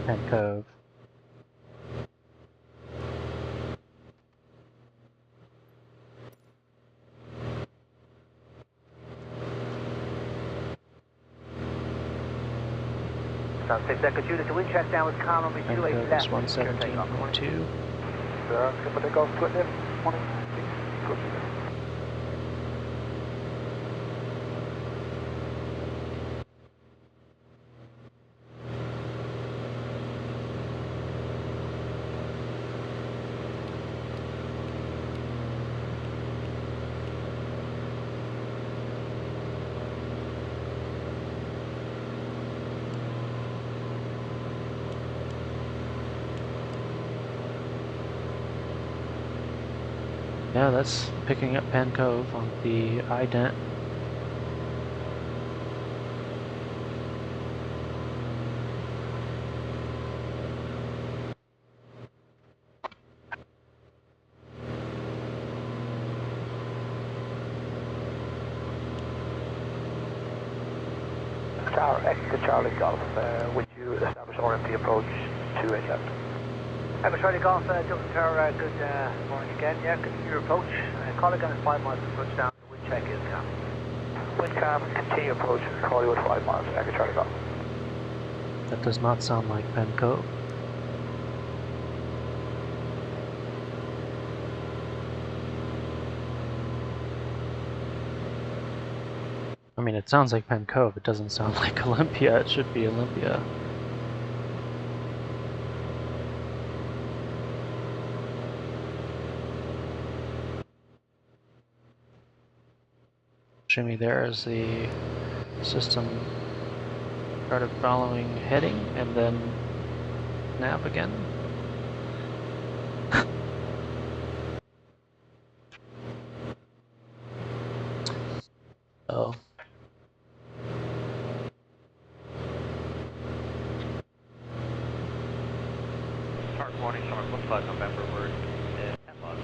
Penn Cove. Sounds 6 Echo Judah to wind check down with car number Penn 28 Cove left. is 117.2. Skipper take off split left. Morning. Go to that. Yeah, that's picking up Penn Cove on the ident. Tower, Echo Charlie Golf, would you establish RMP approach 28 left? Echo Charlie Golf, Dublin Tower, good morning again. Yeah, continue your approach. Call again at 5 miles to touchdown. The wind check is calm. Wind calm, continue approach. Call you at 5 miles, Echo Charlie Golf. That does not sound like Penn Cove. I mean, it sounds like Penn Cove, it doesn't sound like Olympia. It should be Olympia. Shimmy there as the system started following heading and then nav again. Oh. Morning, summer 15 November, we're 10 miles.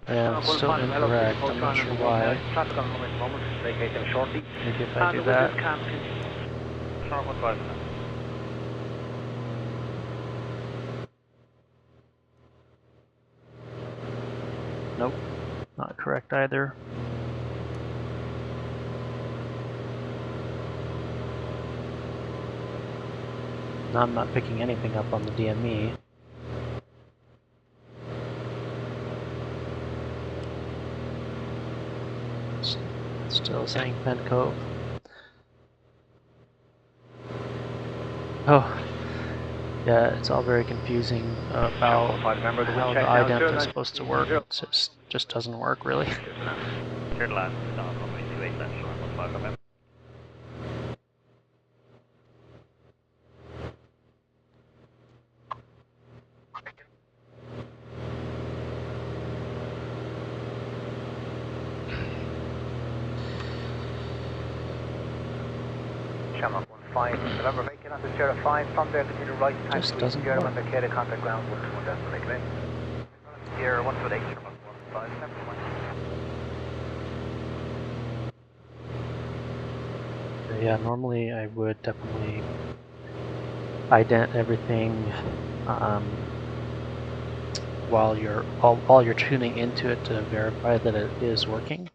Yeah, it's still incorrect. I'm not sure why. Traffic on the at the moment, vacate them shortly. Maybe if I do that. Summer 15 now. Nope, not correct either. Now I'm not picking anything up on the DME. Still saying Penn Cove. Oh, yeah, it's all very confusing about how the ident is supposed to work. It just doesn't work, really. Clear the land, runway 28 left, summer 15 November. Shamrock 15, November vacate onto Sierra 5, from there continue right, taxi to Sierra on the Cada contact ground 121 decimal, make it in. Sierra 118, Shamrock 15, number 1. Yeah, normally I would definitely ident everything while you're tuning into it to verify that it is working.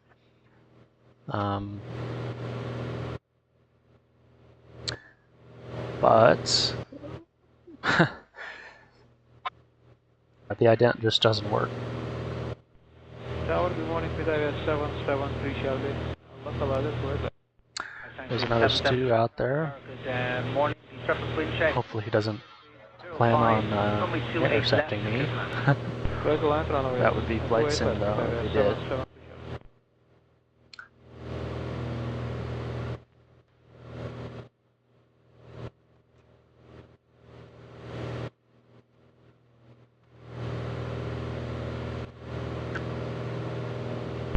But the ident just doesn't work. Tower, good morning, Peter 773 Charlie. There's another stew out there. Good morning, Surface wind check. Hopefully he doesn't plan on intercepting me. Close the line, runway. That would be flight sim though, if he did.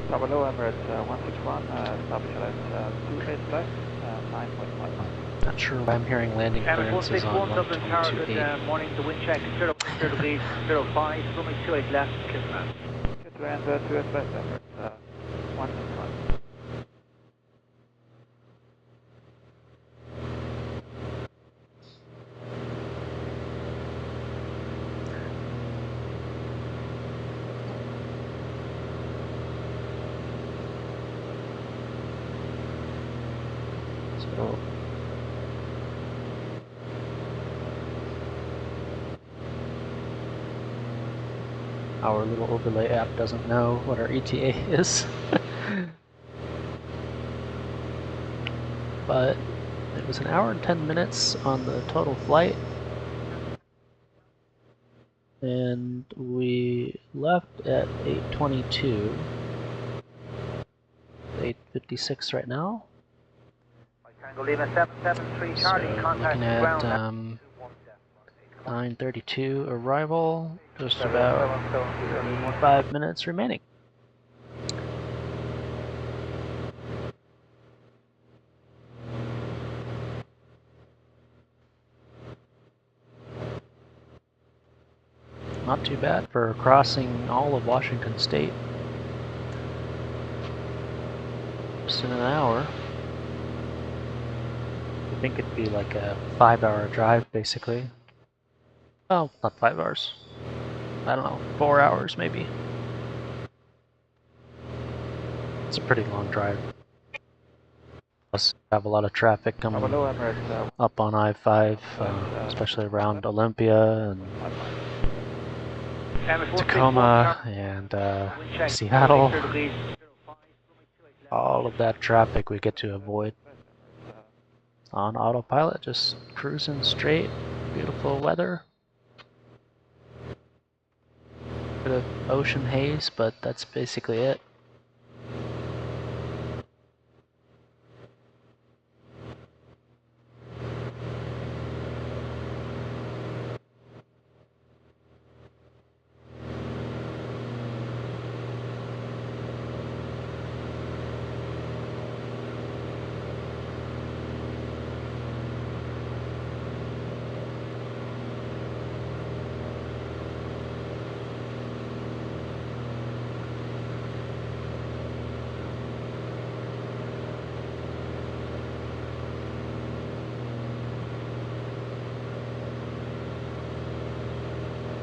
Tower low, Emirates 161, establishing at 28 left, 9.5. Not sure why I'm hearing landing clearances on 122.8. Morning, the wind check, 0 degrees, 05, runway 28 left, clear for now. Get to land 28 left, Emirates 161. So our little overlay app doesn't know what our ETA is. But it was an hour and 10 minutes on the total flight. And we left at 8:22. 8:56 right now. Tango Lima 773 Charlie, So contact looking at ground. 9:32 arrival, just about 5 minutes remaining. Not too bad for crossing all of Washington State. Just in an hour. I think it'd be like a 5-hour drive, basically. Oh, not 5 hours. I don't know, 4 hours maybe. It's a pretty long drive. Plus, have a lot of traffic coming up on I-5, especially around Olympia and Tacoma and Seattle. All of that traffic we get to avoid on autopilot, just cruising straight, beautiful weather. Bit of ocean haze, but that's basically it.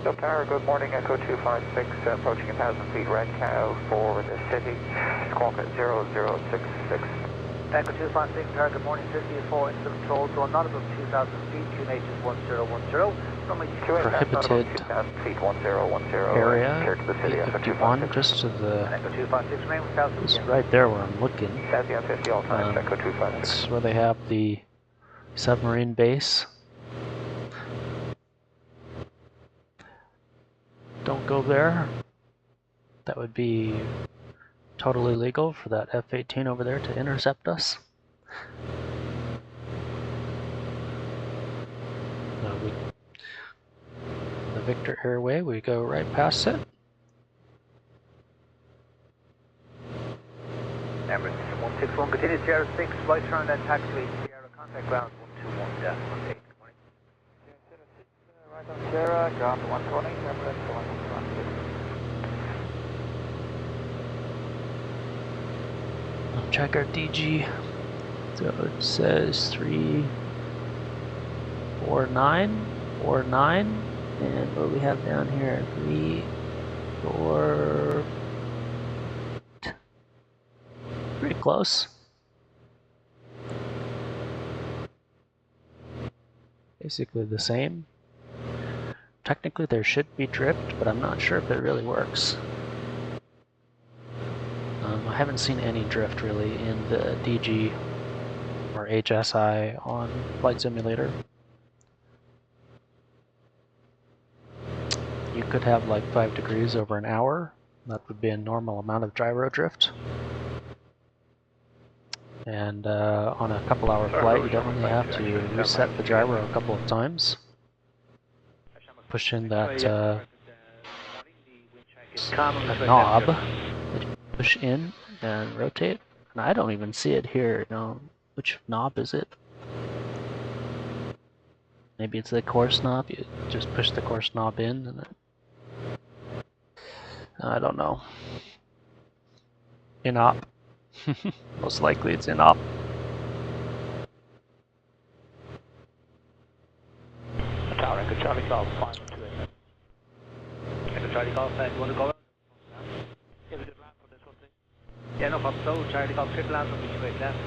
So Tower, good morning, Echo 256, approaching 1,000 feet, Red Cow for the city, squawk at 0066. Echo 256, Tower, good morning, 54 into control, so not above 2,000 feet, QNH is 1010. Prohibited area, 851, just to the, just right there where I'm looking. That's where they have the submarine base. Don't go there. That would be totally legal for that F-18 over there to intercept us. The Victor Airway, we go right past it. Emirates 161, continue Sierra 6, flight turn then taxiway, Sierra contact ground 121.18. Right on Sierra, ground 120, Emirates 116. I'll check our DG. So it says 34949, and what we have down here 34. Pretty close. Basically the same. Technically there should be drift, but I'm not sure if it really works. I haven't seen any drift really in the DG or HSI on Flight Simulator. you could have like 5 degrees over an hour. That would be a normal amount of gyro drift. And on a couple-hour flight, you definitely have to reset the gyro a couple of times. Push in that knob that you push in and rotate. And I don't even see it here. You know, which knob is it? Maybe it's the course knob. You just push the course knob in, and then I don't know. In-op. Most likely it's in-op. Tower, Echo Charlie Golf, 528. Echo Charlie Golf, you want to go around? Yeah, we did land for this one thing. Yeah, no problem. So, Charlie Golf, triple land on the 28 left.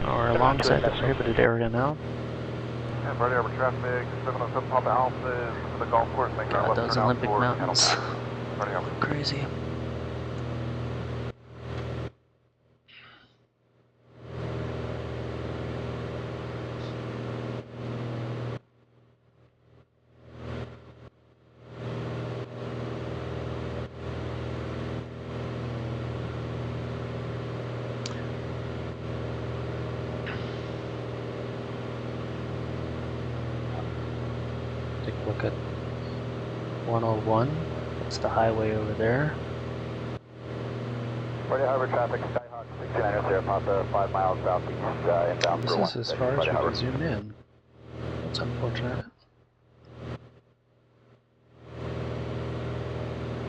Or alongside the prohibited area now. Yeah, Friday over traffic, 707 Papa Alpha is to the golf course, making our God, left those turn out Olympic towards mountains. Friday over. Crazy. Take a look at 101. That's the highway over there. Friday Harbor traffic, Skyhawk 69 Papa, 5 miles southeast, inbound This for is as far as we can zoom in. That's unfortunate.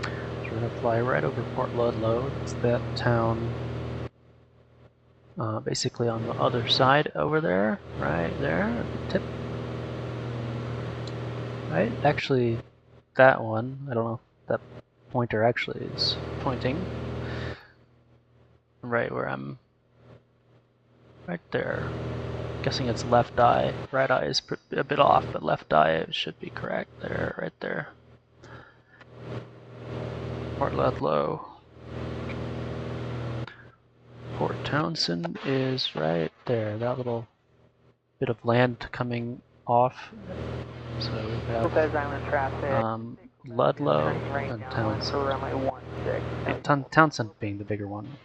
So we're going to fly right over Port Ludlow. It's that town basically on the other side over there. Right there at the tip. Right? Actually, that one, I don't know if that pointer actually is pointing. Right where I'm. Right there. Guessing it's left eye. Right eye is a bit off, but left eye should be correct there, right there. Port Ludlow. Port Townsend is right there. That little bit of land coming off. So we have Ludlow and Townsend. Townsend being the bigger one.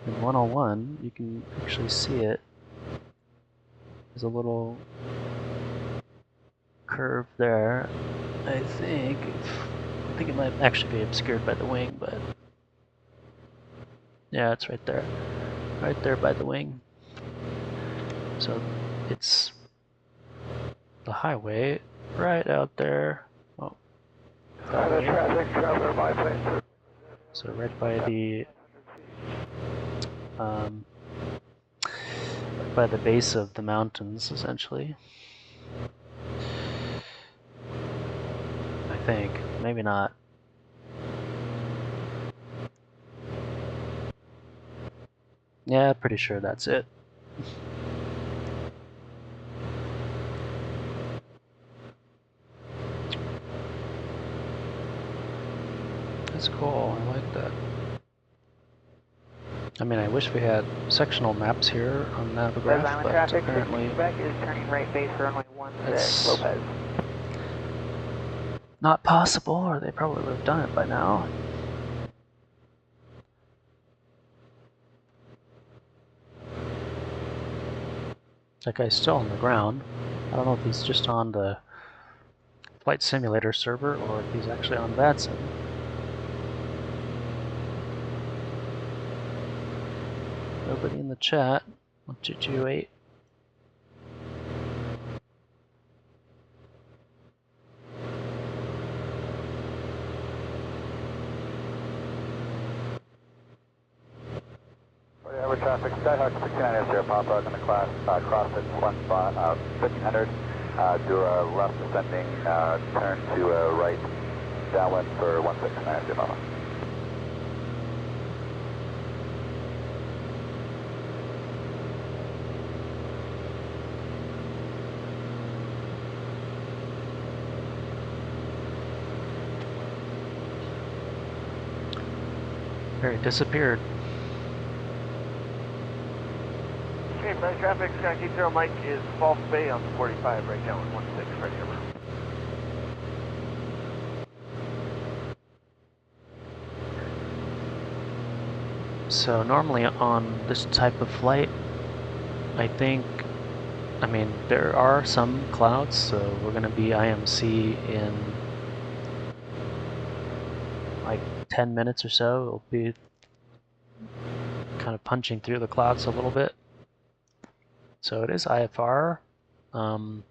In 101, you can actually see it. There's a little curve there. I think it might actually be obscured by the wing, but yeah, it's right there. Right there by the wing. So it's the highway right out there. Oh. So right by the by the base of the mountains, essentially. I think. Maybe not. Yeah, pretty sure that's it. That's cool, I like that. I mean, I wish we had sectional maps here on Navigaph, but apparently is turning right base for runway 16, Lopez. Not possible, or they probably would have done it by now. That guy's still on the ground. I don't know if he's just on the flight simulator server or if he's actually on VATSIM. Nobody in the chat. 1228. Friday traffic, Skyhawk 69 Papa, going to cross at 1500, do a left ascending, turn to right, downwind for 169 Papa. Very disappeared. Can you Night traffic, Sky Keep Zero Mike is False Bay on 45, right down 16, ready over. So normally on this type of flight, I mean, there are some clouds, so we're going to be IMC in like 10 minutes or so. It'll be kind of punching through the clouds a little bit. So it is IFR. In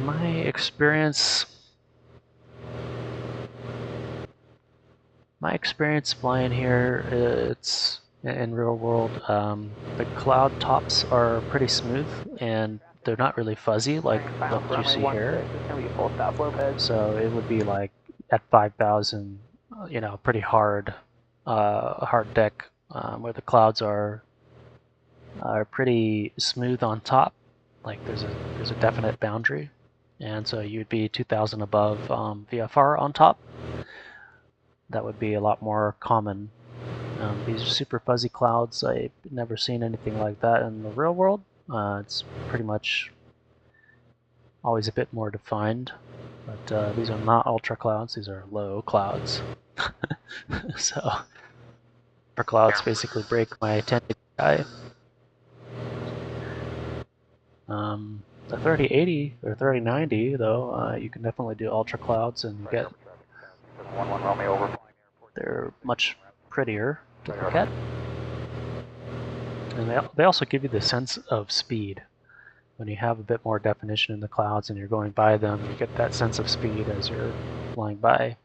my experience flying here, it's in real world, the cloud tops are pretty smooth and they're not really fuzzy like what you see here. So it would be like at 5,000, you know, pretty hard deck where the clouds are pretty smooth on top. Like there's a definite boundary, and so you'd be 2,000 above VFR on top. That would be a lot more common. These are super fuzzy clouds. I've never seen anything like that in the real world. It's pretty much always a bit more defined, but these are not ultra clouds, these are low clouds. So, upper clouds basically break my 10-degree sky. The 3080 or 3090 though, you can definitely do ultra clouds and get, they're much prettier to look at. And they also give you the sense of speed. When you have a bit more definition in the clouds and you're going by them, you get that sense of speed as you're flying by.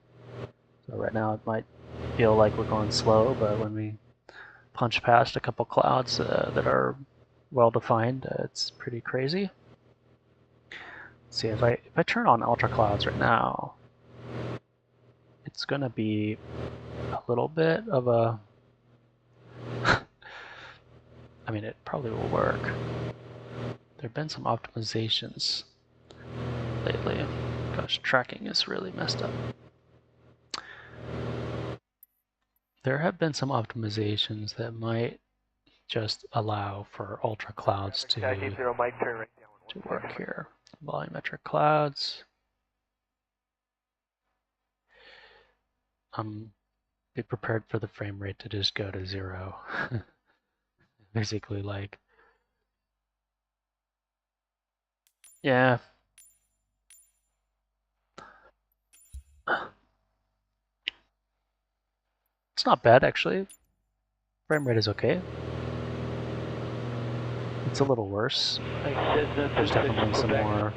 So right now it might feel like we're going slow, but when we punch past a couple clouds that are well defined, it's pretty crazy. See, if I turn on ultra clouds right now, it's gonna be a little bit of a I mean, it probably will work. There have been some optimizations lately. Gosh, tracking is really messed up. There have been some optimizations that might just allow for ultra clouds to work here. Volumetric clouds. Be prepared for the frame rate to just go to 0. Basically, like, yeah. It's not bad, actually. Frame rate is okay. It's a little worse. There's definitely some more.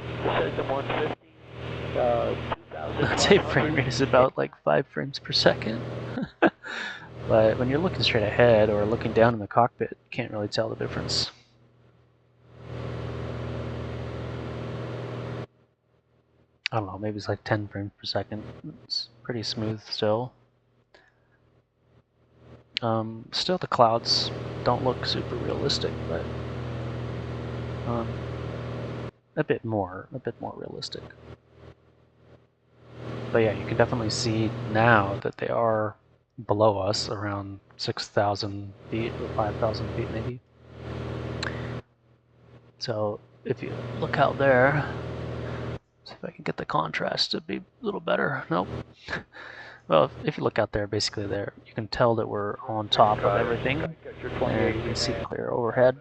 I'd say frame rate is about like 5 frames per second. But when you're looking straight ahead or looking down in the cockpit, you can't really tell the difference. I don't know, maybe it's like 10 frames per second. It's pretty smooth still. Still the clouds don't look super realistic, but a bit more realistic. But yeah, you can definitely see now that they are below us, around 6,000 feet or 5,000 feet maybe. So if you look out there, see if I can get the contrast to be a little better. Nope. Well, if you look out there, basically there, you can tell that we're on top of everything, and you can see clear overhead.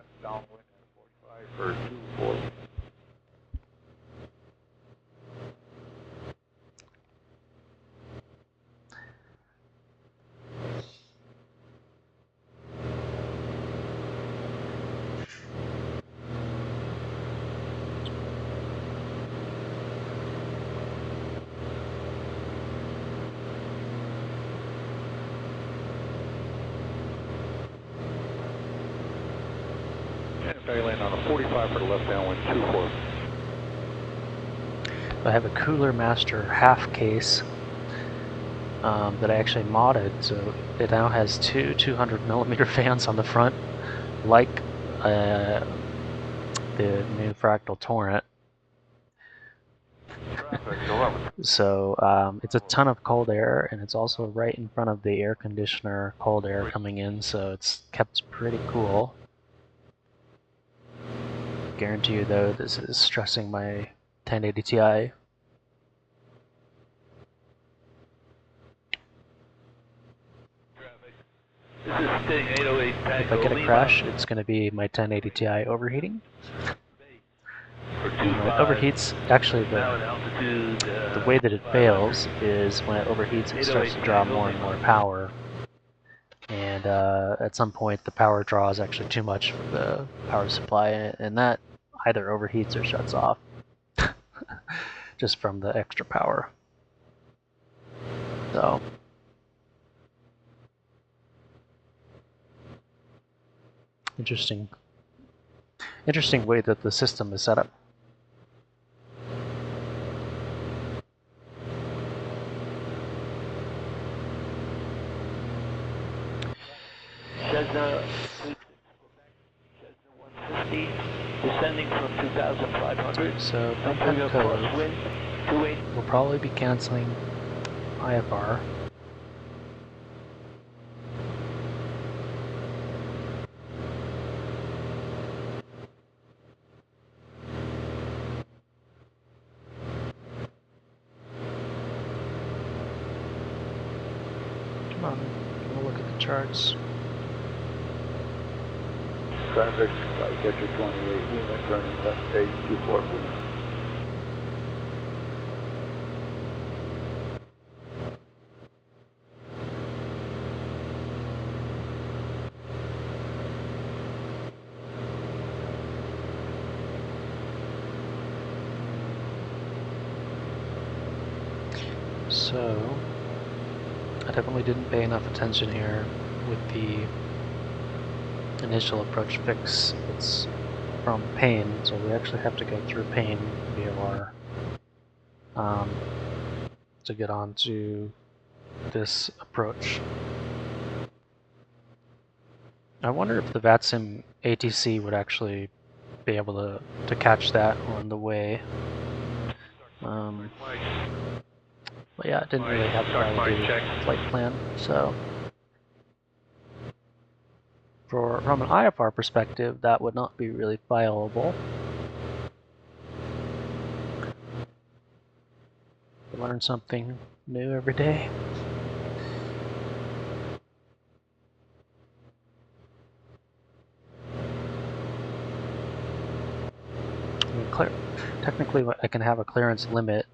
Land on a 45 for the left downwind 24. I have a Cooler Master half case that I actually modded, so it now has two 200mm fans on the front, like the new Fractal Torrent. So it's a ton of cold air, and it's also right in front of the air conditioner cold air coming in, so it's kept pretty cool. Guarantee you though, this is stressing my 1080 Ti. If I get a crash, it's going to be my 1080 Ti overheating. And when it overheats, actually the way that it fails is when it overheats, it starts to draw more and more power. And at some point, the power draw is actually too much for the power supply, and that either overheats or shuts off just from the extra power. So interesting way that the system is set up. Cessna 150, descending from 2,500. So from Penco, we'll probably be canceling IFR. Come on, we'll look at the charts. Traffic, Catcher 28, unit turning left stage 24, please. So, I definitely didn't pay enough attention here with the initial approach fix. It's from Payne, so we actually have to go through Payne VOR to get onto this approach. I wonder if the VATSIM ATC would actually be able to catch that on the way. But yeah, it didn't really have a validated flight plan, so from an IFR perspective, that would not be really fileable. You learn something new every day. I mean, technically, I can have a clearance limit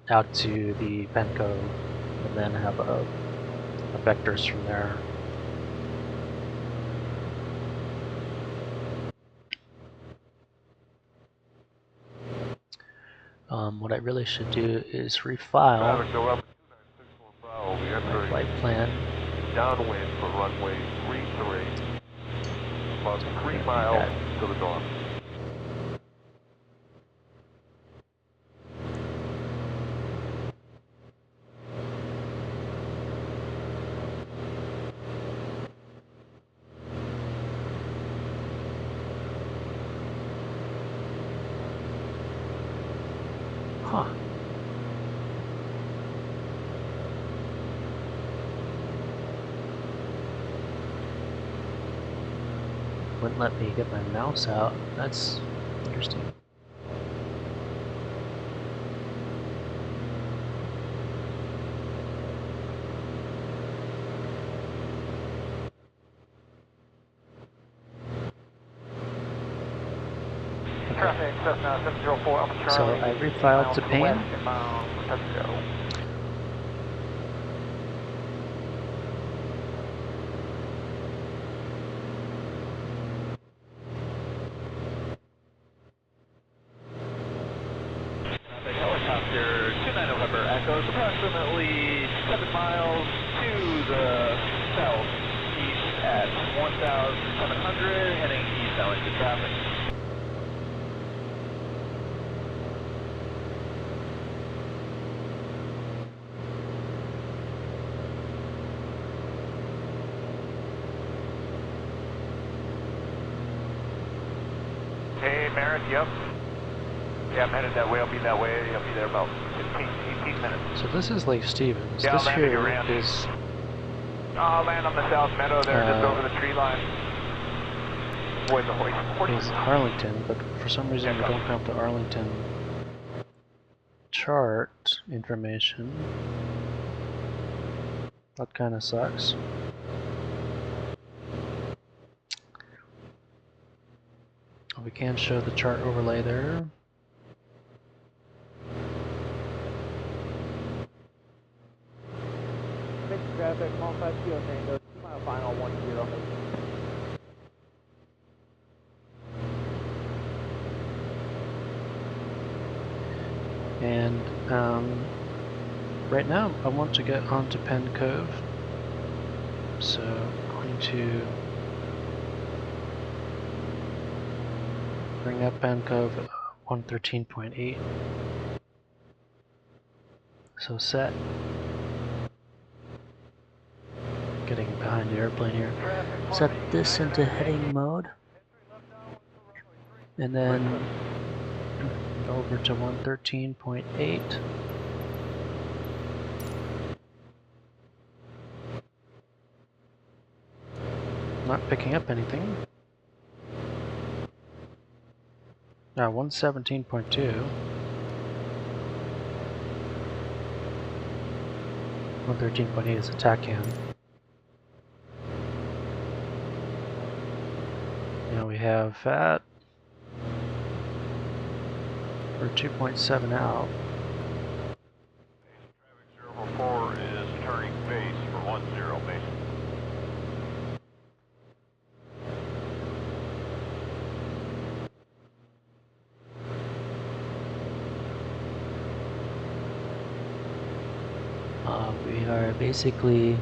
out to the Penco, and then have a vectors from there. What I really should do is refile my flight plan. Downwind for runway 33, about 3 miles to the north. Huh. Wouldn't let me get my mouse out. That's interesting. Traffic, Cessna 704 Alpha Charlie. So I refiled to Payne. Helicopter 29 November Echo, approximately 7 miles to the southeast at 1,700, heading eastbound into traffic. Hey, Merritt, yep. Yeah, I'm headed that way. I'll be that way. I'll be there about 18 minutes. So this is Lake Stevens. Yeah, This I'll land at your here ranch. is... I'll land on the south meadow there, just over the tree line. Avoid the horses. Is Arlington, but for some reason we don't have the Arlington chart information. That kind of sucks. We can show the chart overlay there. Mixed traffic, multi-field Tango, 2 mile final, 10. And right now I want to get onto Penn Cove. So I'm going to bring up Penn Cove at 113.8. So set. Getting behind the airplane here. Set this into heading mode. And then over to 113.8. Not picking up anything. Now 117.2. 113.8 is a TACAM. Now we have FAT. We're 2.7 out. Traffic 044 is turning base for 10 base. We are basically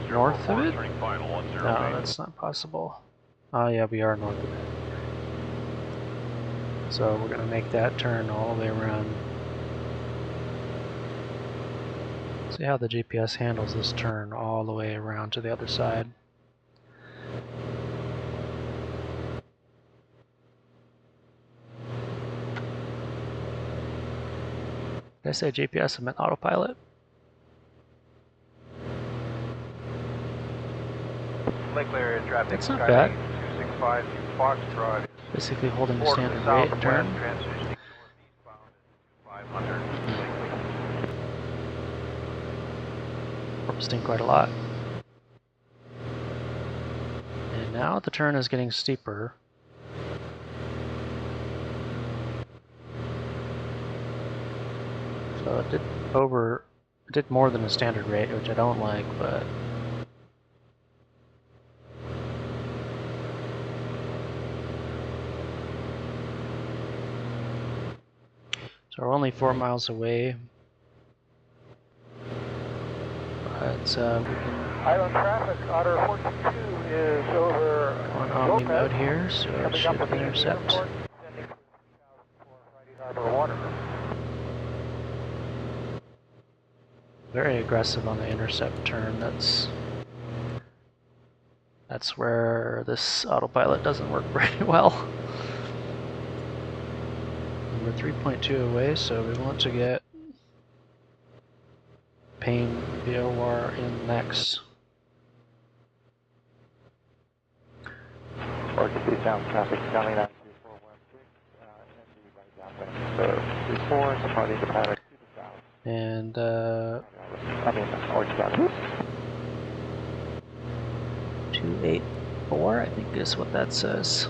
north of it? No, that's not possible. Oh yeah, we are north of it. So we're going to make that turn all the way around. See how the GPS handles this turn all the way around to the other side. Did I say GPS? I meant autopilot. Lakeland area traffic. That's not bad. 265 to Foxtrot. Basically holding the standard rate turn. Transitioning northeastbound at 500. Porpoising quite a lot. And now the turn is getting steeper. So it did more than a standard rate, which I don't like, but so we're only 4 miles away. But we can Island traffic, Otter 42 is over on Omni mode here, so it should intercept. Very aggressive on the intercept turn. That's where this autopilot doesn't work very well. And we're 3.2 away, so we want to get Payne VOR in next. RTC sound traffic coming at 2416, right downwind. So 34, departing the paddock to the south. And I mean, northbound. 284, I think is what that says.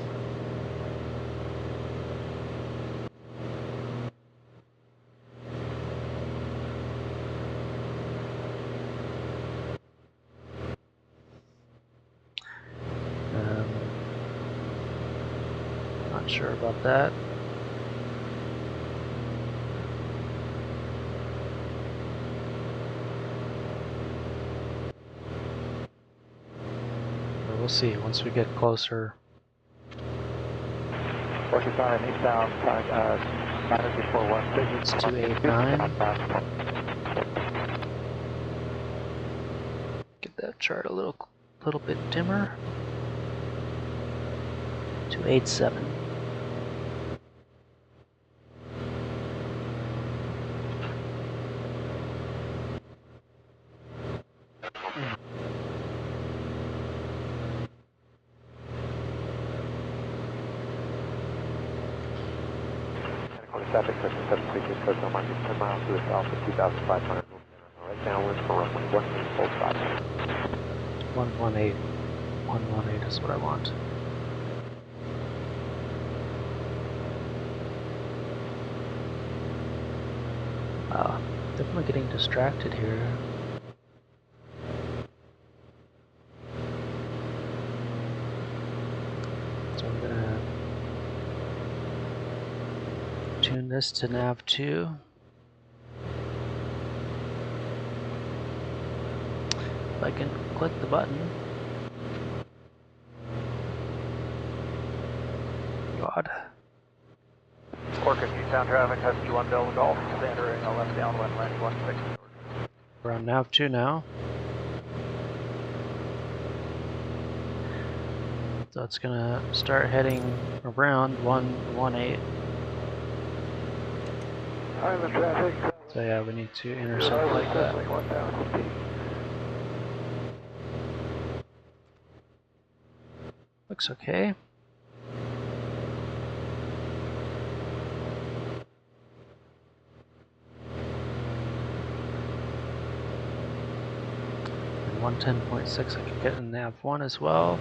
Not sure about that. But we'll see once we get closer. Orchard eastbound, 92416. It's 289. Get that chart a little bit dimmer. 287. Traffic Cessna 736 goes no market 10 miles to the south of 2,500. Right downwind for runway 18, full stop. 118. 118 is what I want. Definitely getting distracted here. So I'm gonna tune this to nav 2. If I can click the button. God. Orca Newtown traffic, Husky 1 Delta Golf, entering a left downwind, landing 16. We're on nav 2 now. So it's gonna start heading around 118. Island traffic. So yeah, we need to intercept like that. Looks okay. And 110.6 I can get in nav 1 as well.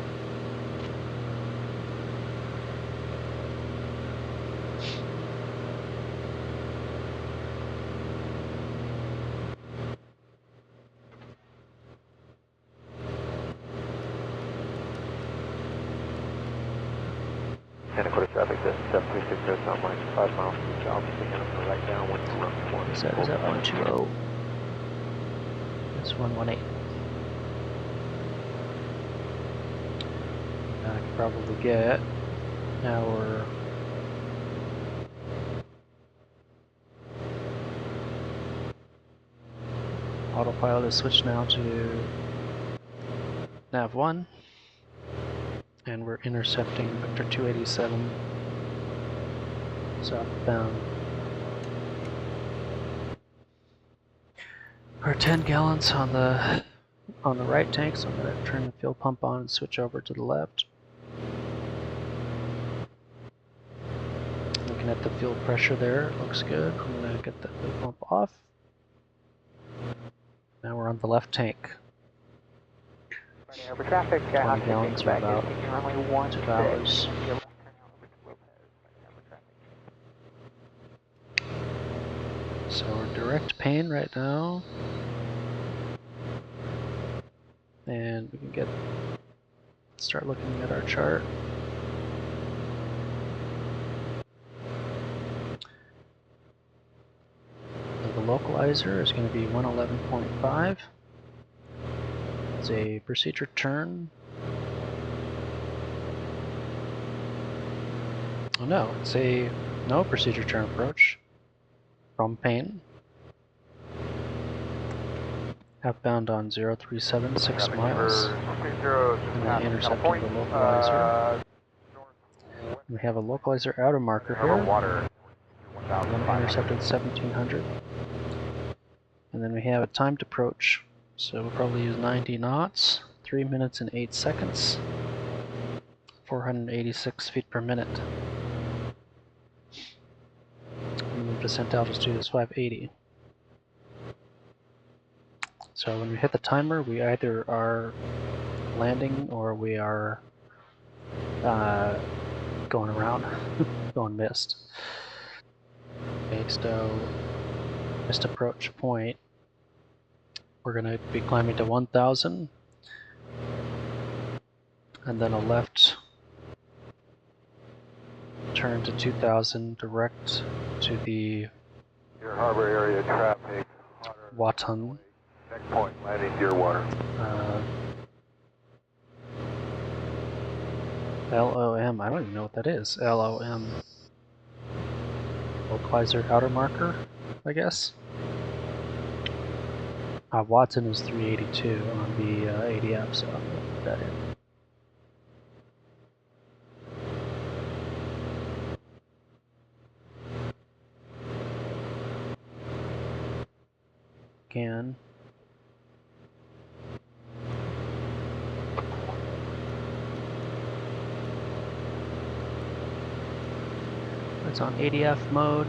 Santa Cruz traffic, 736 goes south, minus 5 miles to the south, picking up the right downwind for runway 1. Is that 120? That's 118. I could probably get our autopilot is switched now to nav 1, and we're intercepting vector 287 southbound. Our 10 gallons on the right tank, so I'm going to turn the fuel pump on and switch over to the left. Looking at the fuel pressure there, it looks good. I'm going to get the fuel pump off. Now we're on the left tank. Over traffic, 20 gallons are about 2 hours. So we're direct pane right now. And we can start looking at our chart. So the localizer is going to be 111.5. It's a procedure turn. Oh no, it's a no procedure turn approach from pane. Outbound on 037, 6 miles. And then intercepting the localizer. We have a localizer outer marker here. And then intercepted 1700. And then we have a timed approach. So we'll probably use 90 knots, 3 minutes and 8 seconds, 486 feet per minute. And the descent altitude is 580. So when we hit the timer, we either are landing or we are going around, going missed. Okay, so missed approach point. We're going to be climbing to 1000, and then a left turn to 2000 direct to the Your harbor area traffic. Watan. Next point, landing Deerwater. LOM, I don't even know what that is. LOM. Localizer outer marker, I guess. Watson is 382 on the ADF, so I'm going to put that in. Again. It's on ADF mode.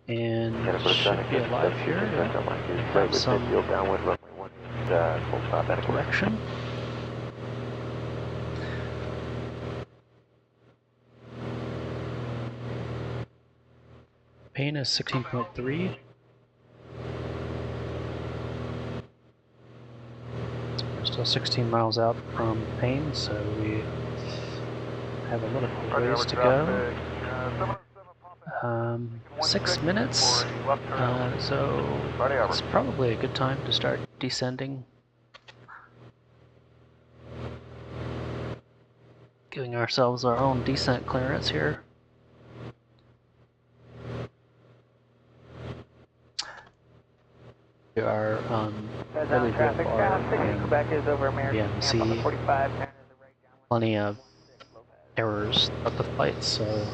And should be alive here. Have some correction. Pain is 16.3. We're still 16 miles out from Pain, so we have a little ways to go. 6 minutes, so it's probably a good time to start descending. Giving ourselves our own descent clearance here. We are really VFR and see plenty of errors throughout the flight, so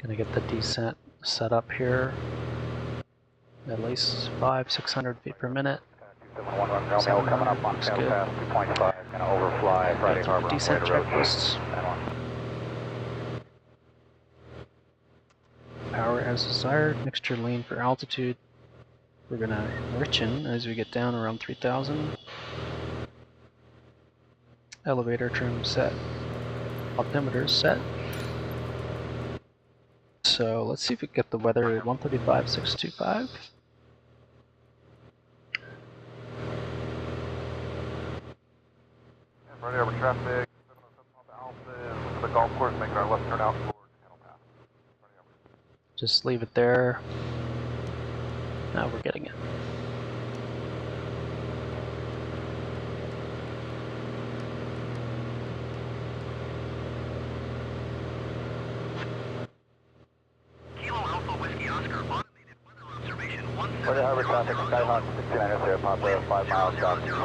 gonna get the descent set up here. At least 500-600 feet per minute. 700 looks good. Go through the descent checklists. Power as desired. Mixture lean for altitude. We're gonna richen as we get down around 3,000. Elevator trim set. Altimeter set. So let's see if we can get the weather at 135.625. Right over traffic, 707 Alpha, look for the golf course, make our left turn out towards Channel Pass. Just leave it there. Now we're getting it. Kilo Alpha Whiskey Oscar, automated weather observation 17. Friday Harbor traffic, Skyhawk 69 Sierra Papa, 5 miles southeast,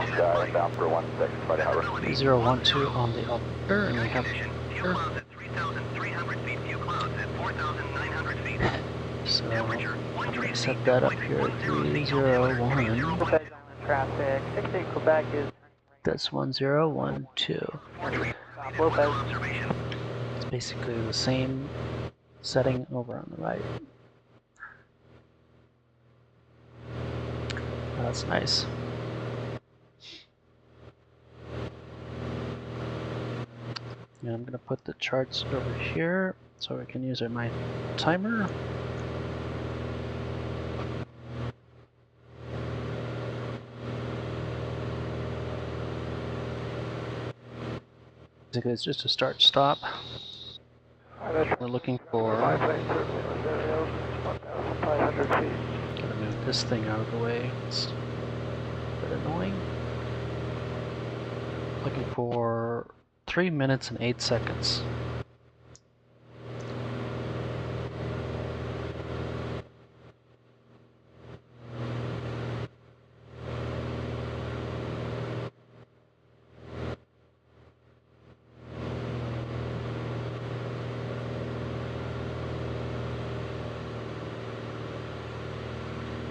inbound for 16, Friday Harbor. 3012 on the altimeter, and we have Few clouds at 3,300 feet, few clouds at 4,900 feet. so I'm going to set that up here at 301. Traffic, 68 Quebec is That's 1012. Lopez. It's basically the same setting over on the right. Oh, that's nice. And I'm going to put the charts over here so I can use my timer. Basically, it's just a start-stop. We're looking for... Gotta move this thing out of the way. It's a bit annoying. Looking for 3 minutes and 8 seconds.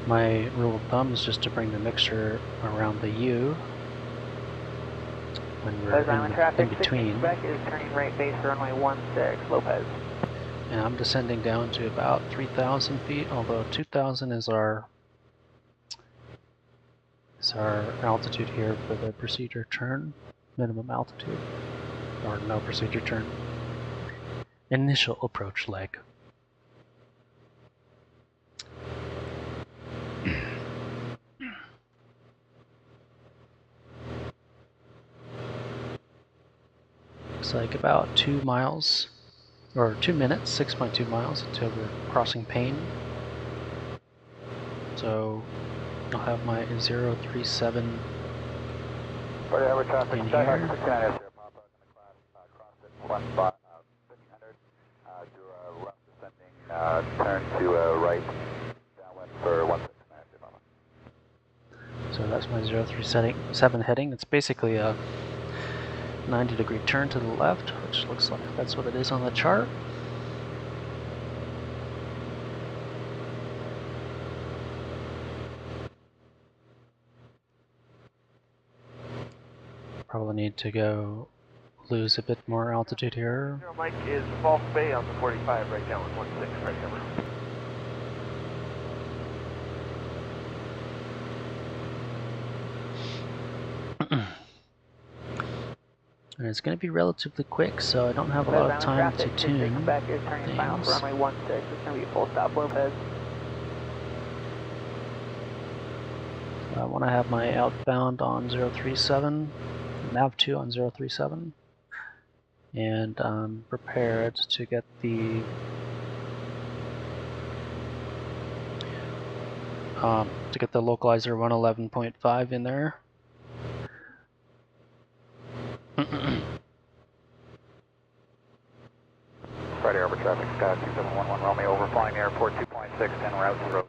My rule of thumb is just to bring the mixture around the U when we're in between. Quebec is turning right base runway 16, Lopez. And I'm descending down to about 3,000 feet, although 2,000 is our altitude here for the procedure turn, minimum altitude, or no procedure turn. Initial approach leg. Looks like about 2 miles, or 2 minutes, 6.2 miles until we're crossing Paine. So I'll have my 037 Friday Harbor traffic, in Skyhawk here. 69 Sierra Papa, in the class, cross at one spot, 1500. turn to right, downwind for 169. So that's my 037 heading. It's basically a 90-degree turn to the left, which looks like that's what it is on the chart. Probably need to go lose a bit more altitude here. Zero Mike is False Bay on the 45 right now at 16 right number. And it's going to be relatively quick, so I don't have a lot of time to tune back here, turning final for runway 16. It's going to be a full stop, both heads. I want to have my outbound on 037, nav2 on 037, and I'm prepared to get the localizer 111.5 in there. Friday Harbor traffic, Sky 2711 Romeo, overflying the airport 2.6 en route to road.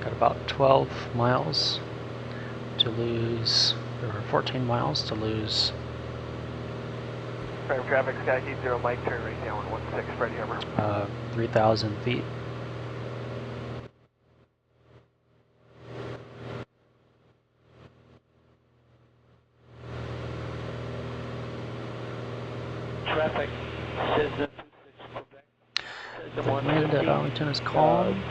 Got about 12 miles to lose, or 14 miles to lose. Private traffic, Sky Keep 0 Mike, turn right down 16 Friday Harbor. 3,000 feet. Traffic says that The wind at Arlington is calm.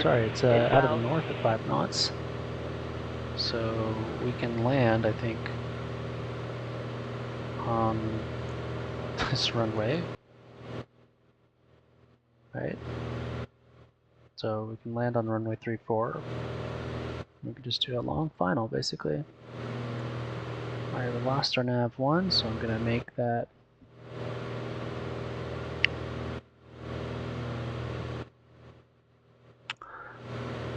Sorry, it's out of the north at 5 knots. So we can land, I think, on this runway. Right? So we can land on runway 34. We can just do a long final, basically. Alright, we lost our nav 1, so I'm going to make that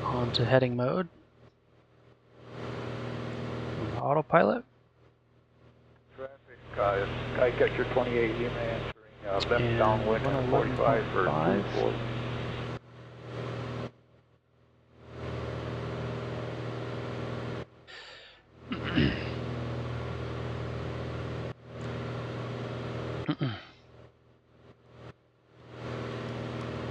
onto heading mode. Autopilot. Traffic, Skycatcher 28, you may entering left downwind at 45 for 240.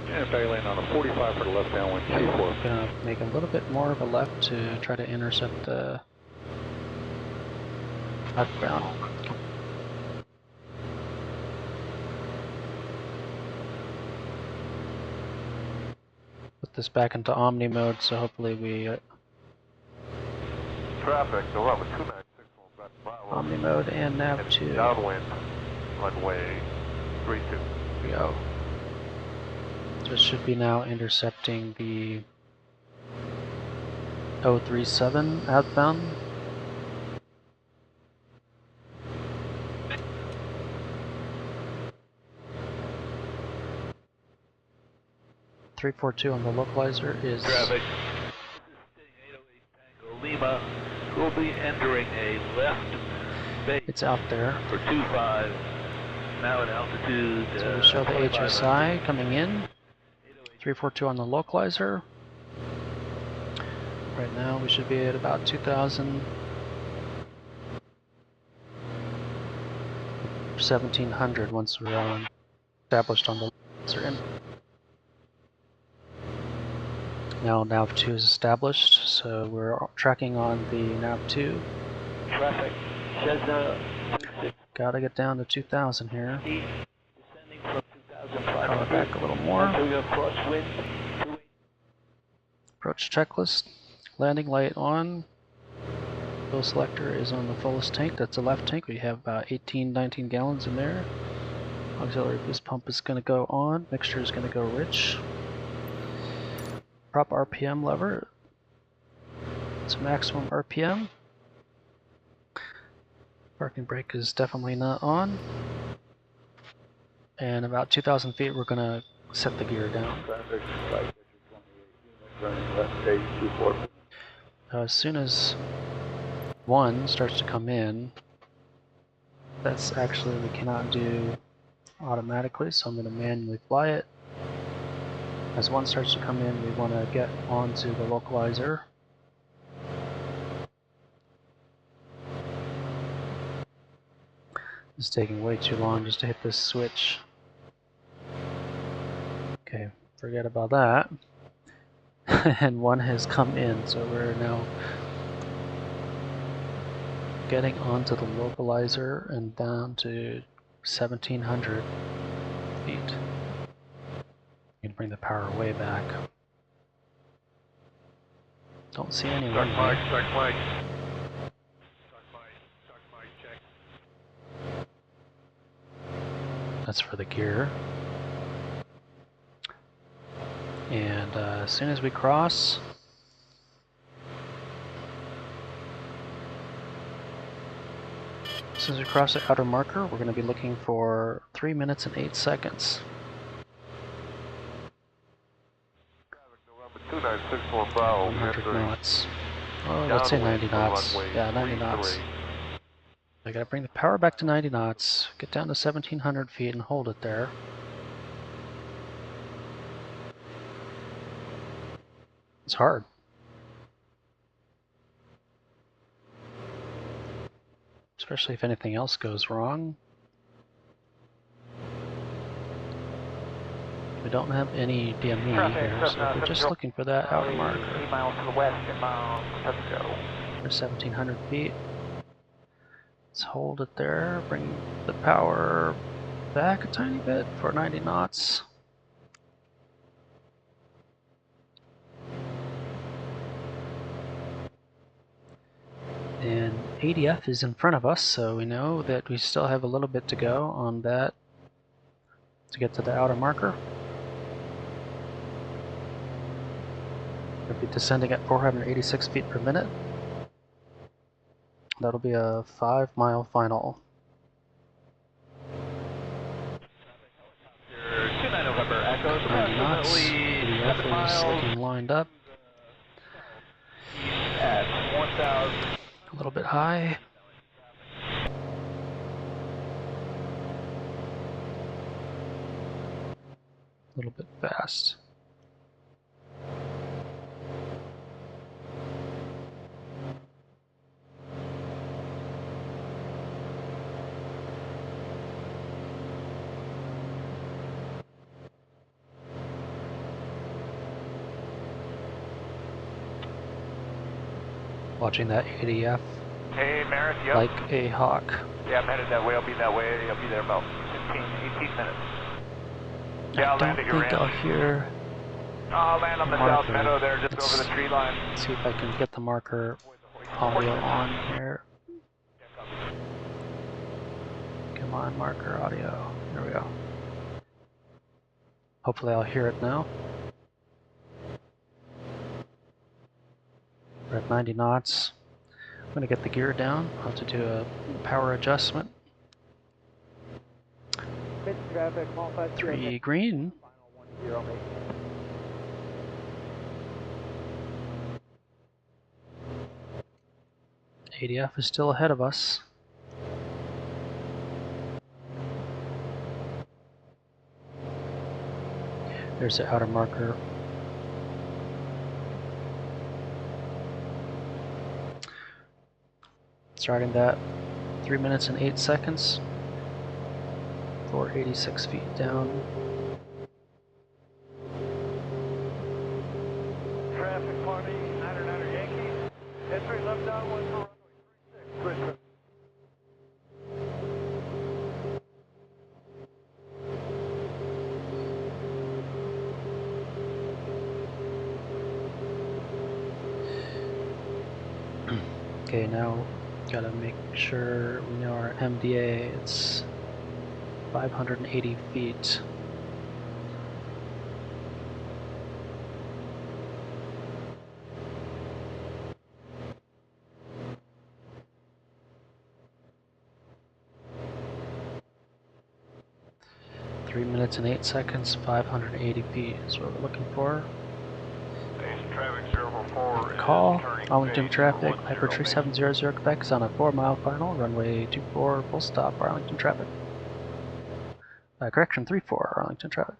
And failing on a 45 for the left downwind, Yeah, Q4. we're gonna make a little bit more of a left to try to intercept the outbound. Put this back into Omni mode, so hopefully we Traffic, they'll have a 296 on Bravo. Omni mode and nav 2. Downwind, runway 32. Here we go. So it should be now intercepting the 037 outbound. .342 on the localizer is traffic. This is 808 Tango Lima. We'll be entering a left base. It's out there. For 25. Now at altitude. So we show the HSI coming in. 342 on the localizer. Right now we should be at about 2,000. 1,700 once we're established on the localizer. Now nav 2 is established, so we're tracking on the nav 2. Traffic. Says Gotta get down to 2,000 here. descending from 2,500. Power back a little more. So we have crosswind. Approach checklist. Landing light on. Fuel selector is on the fullest tank. That's the left tank. We have about 19 gallons in there. Auxiliary boost pump is going to go on. Mixture is going to go rich. Prop RPM lever. It's maximum RPM. Parking brake is definitely not on. And about 2,000 feet, we're going to set the gear down. Traffic, flight Pitcher 28, turning left stage 24. As soon as 1 starts to come in, that's actually we cannot do automatically, so I'm going to manually fly it. As 1 starts to come in, we want to get onto the localizer. It's taking way too long just to hit this switch. Okay, forget about that. And 1 has come in, so we're now getting onto the localizer and down to 1700 feet. You can bring the power way back. Don't see anyone here. Start flight. Start flight, check. That's for the gear. And as soon as we cross, the outer marker, we're going to be looking for 3 minutes and 8 seconds. 2964 Bravo. 100 knots. Oh, let's say 90 knots. Yeah, 90 knots. I gotta bring the power back to 90 knots, get down to 1700 feet and hold it there. It's hard. Especially if anything else goes wrong. We don't have any DME here, so we're just looking for that outer marker. 3 miles to the west, let's go. We're 1700 feet. Let's hold it there, bring the power back a tiny bit for 90 knots. And ADF is in front of us, so we know that we still have a little bit to go on that to get to the outer marker. We'll be descending at 486 feet per minute. That'll be a 5-mile final. 29 November, Echo. 90 knots. ADF is looking lined up. At 1,000. A little bit high. A little bit fast. Watching that ADF Hey, Maris, yep. like a hawk. Yeah, I'm headed that way. I'll be that way. I'll be there about 18 minutes. Yeah, I'll land at your I don't think I'll hear I'll land on the marker. south meadow there, just Let's over the tree line. see if I can get the marker audio on here. Come on, marker audio. There we go. Hopefully I'll hear it now. We're at 90 knots. I'm going to get the gear down. I'll have to do a power adjustment. 3 green. ADF is still ahead of us. There's the outer marker. Starting that 3 minutes and 8 seconds. 486 feet down. Traffic party, 900 Yankee. History left down 1 for runway 36. Okay, now gotta make sure we know our MDA. It's 580 feet. 3 minutes and 8 seconds, 580 feet is what we're looking for. Station traffic 044 is Call, turning Arlington phase traffic, 410 Piper 3700 Quebec is on a 4-mile final, runway 24 full stop, Arlington traffic. Correction, 34 Arlington traffic.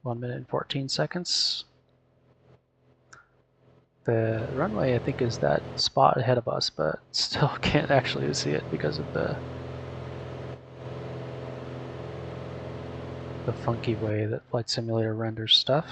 One minute and 14 seconds. The runway, I think, is that spot ahead of us, but still can't actually see it because of the funky way that Flight Simulator renders stuff.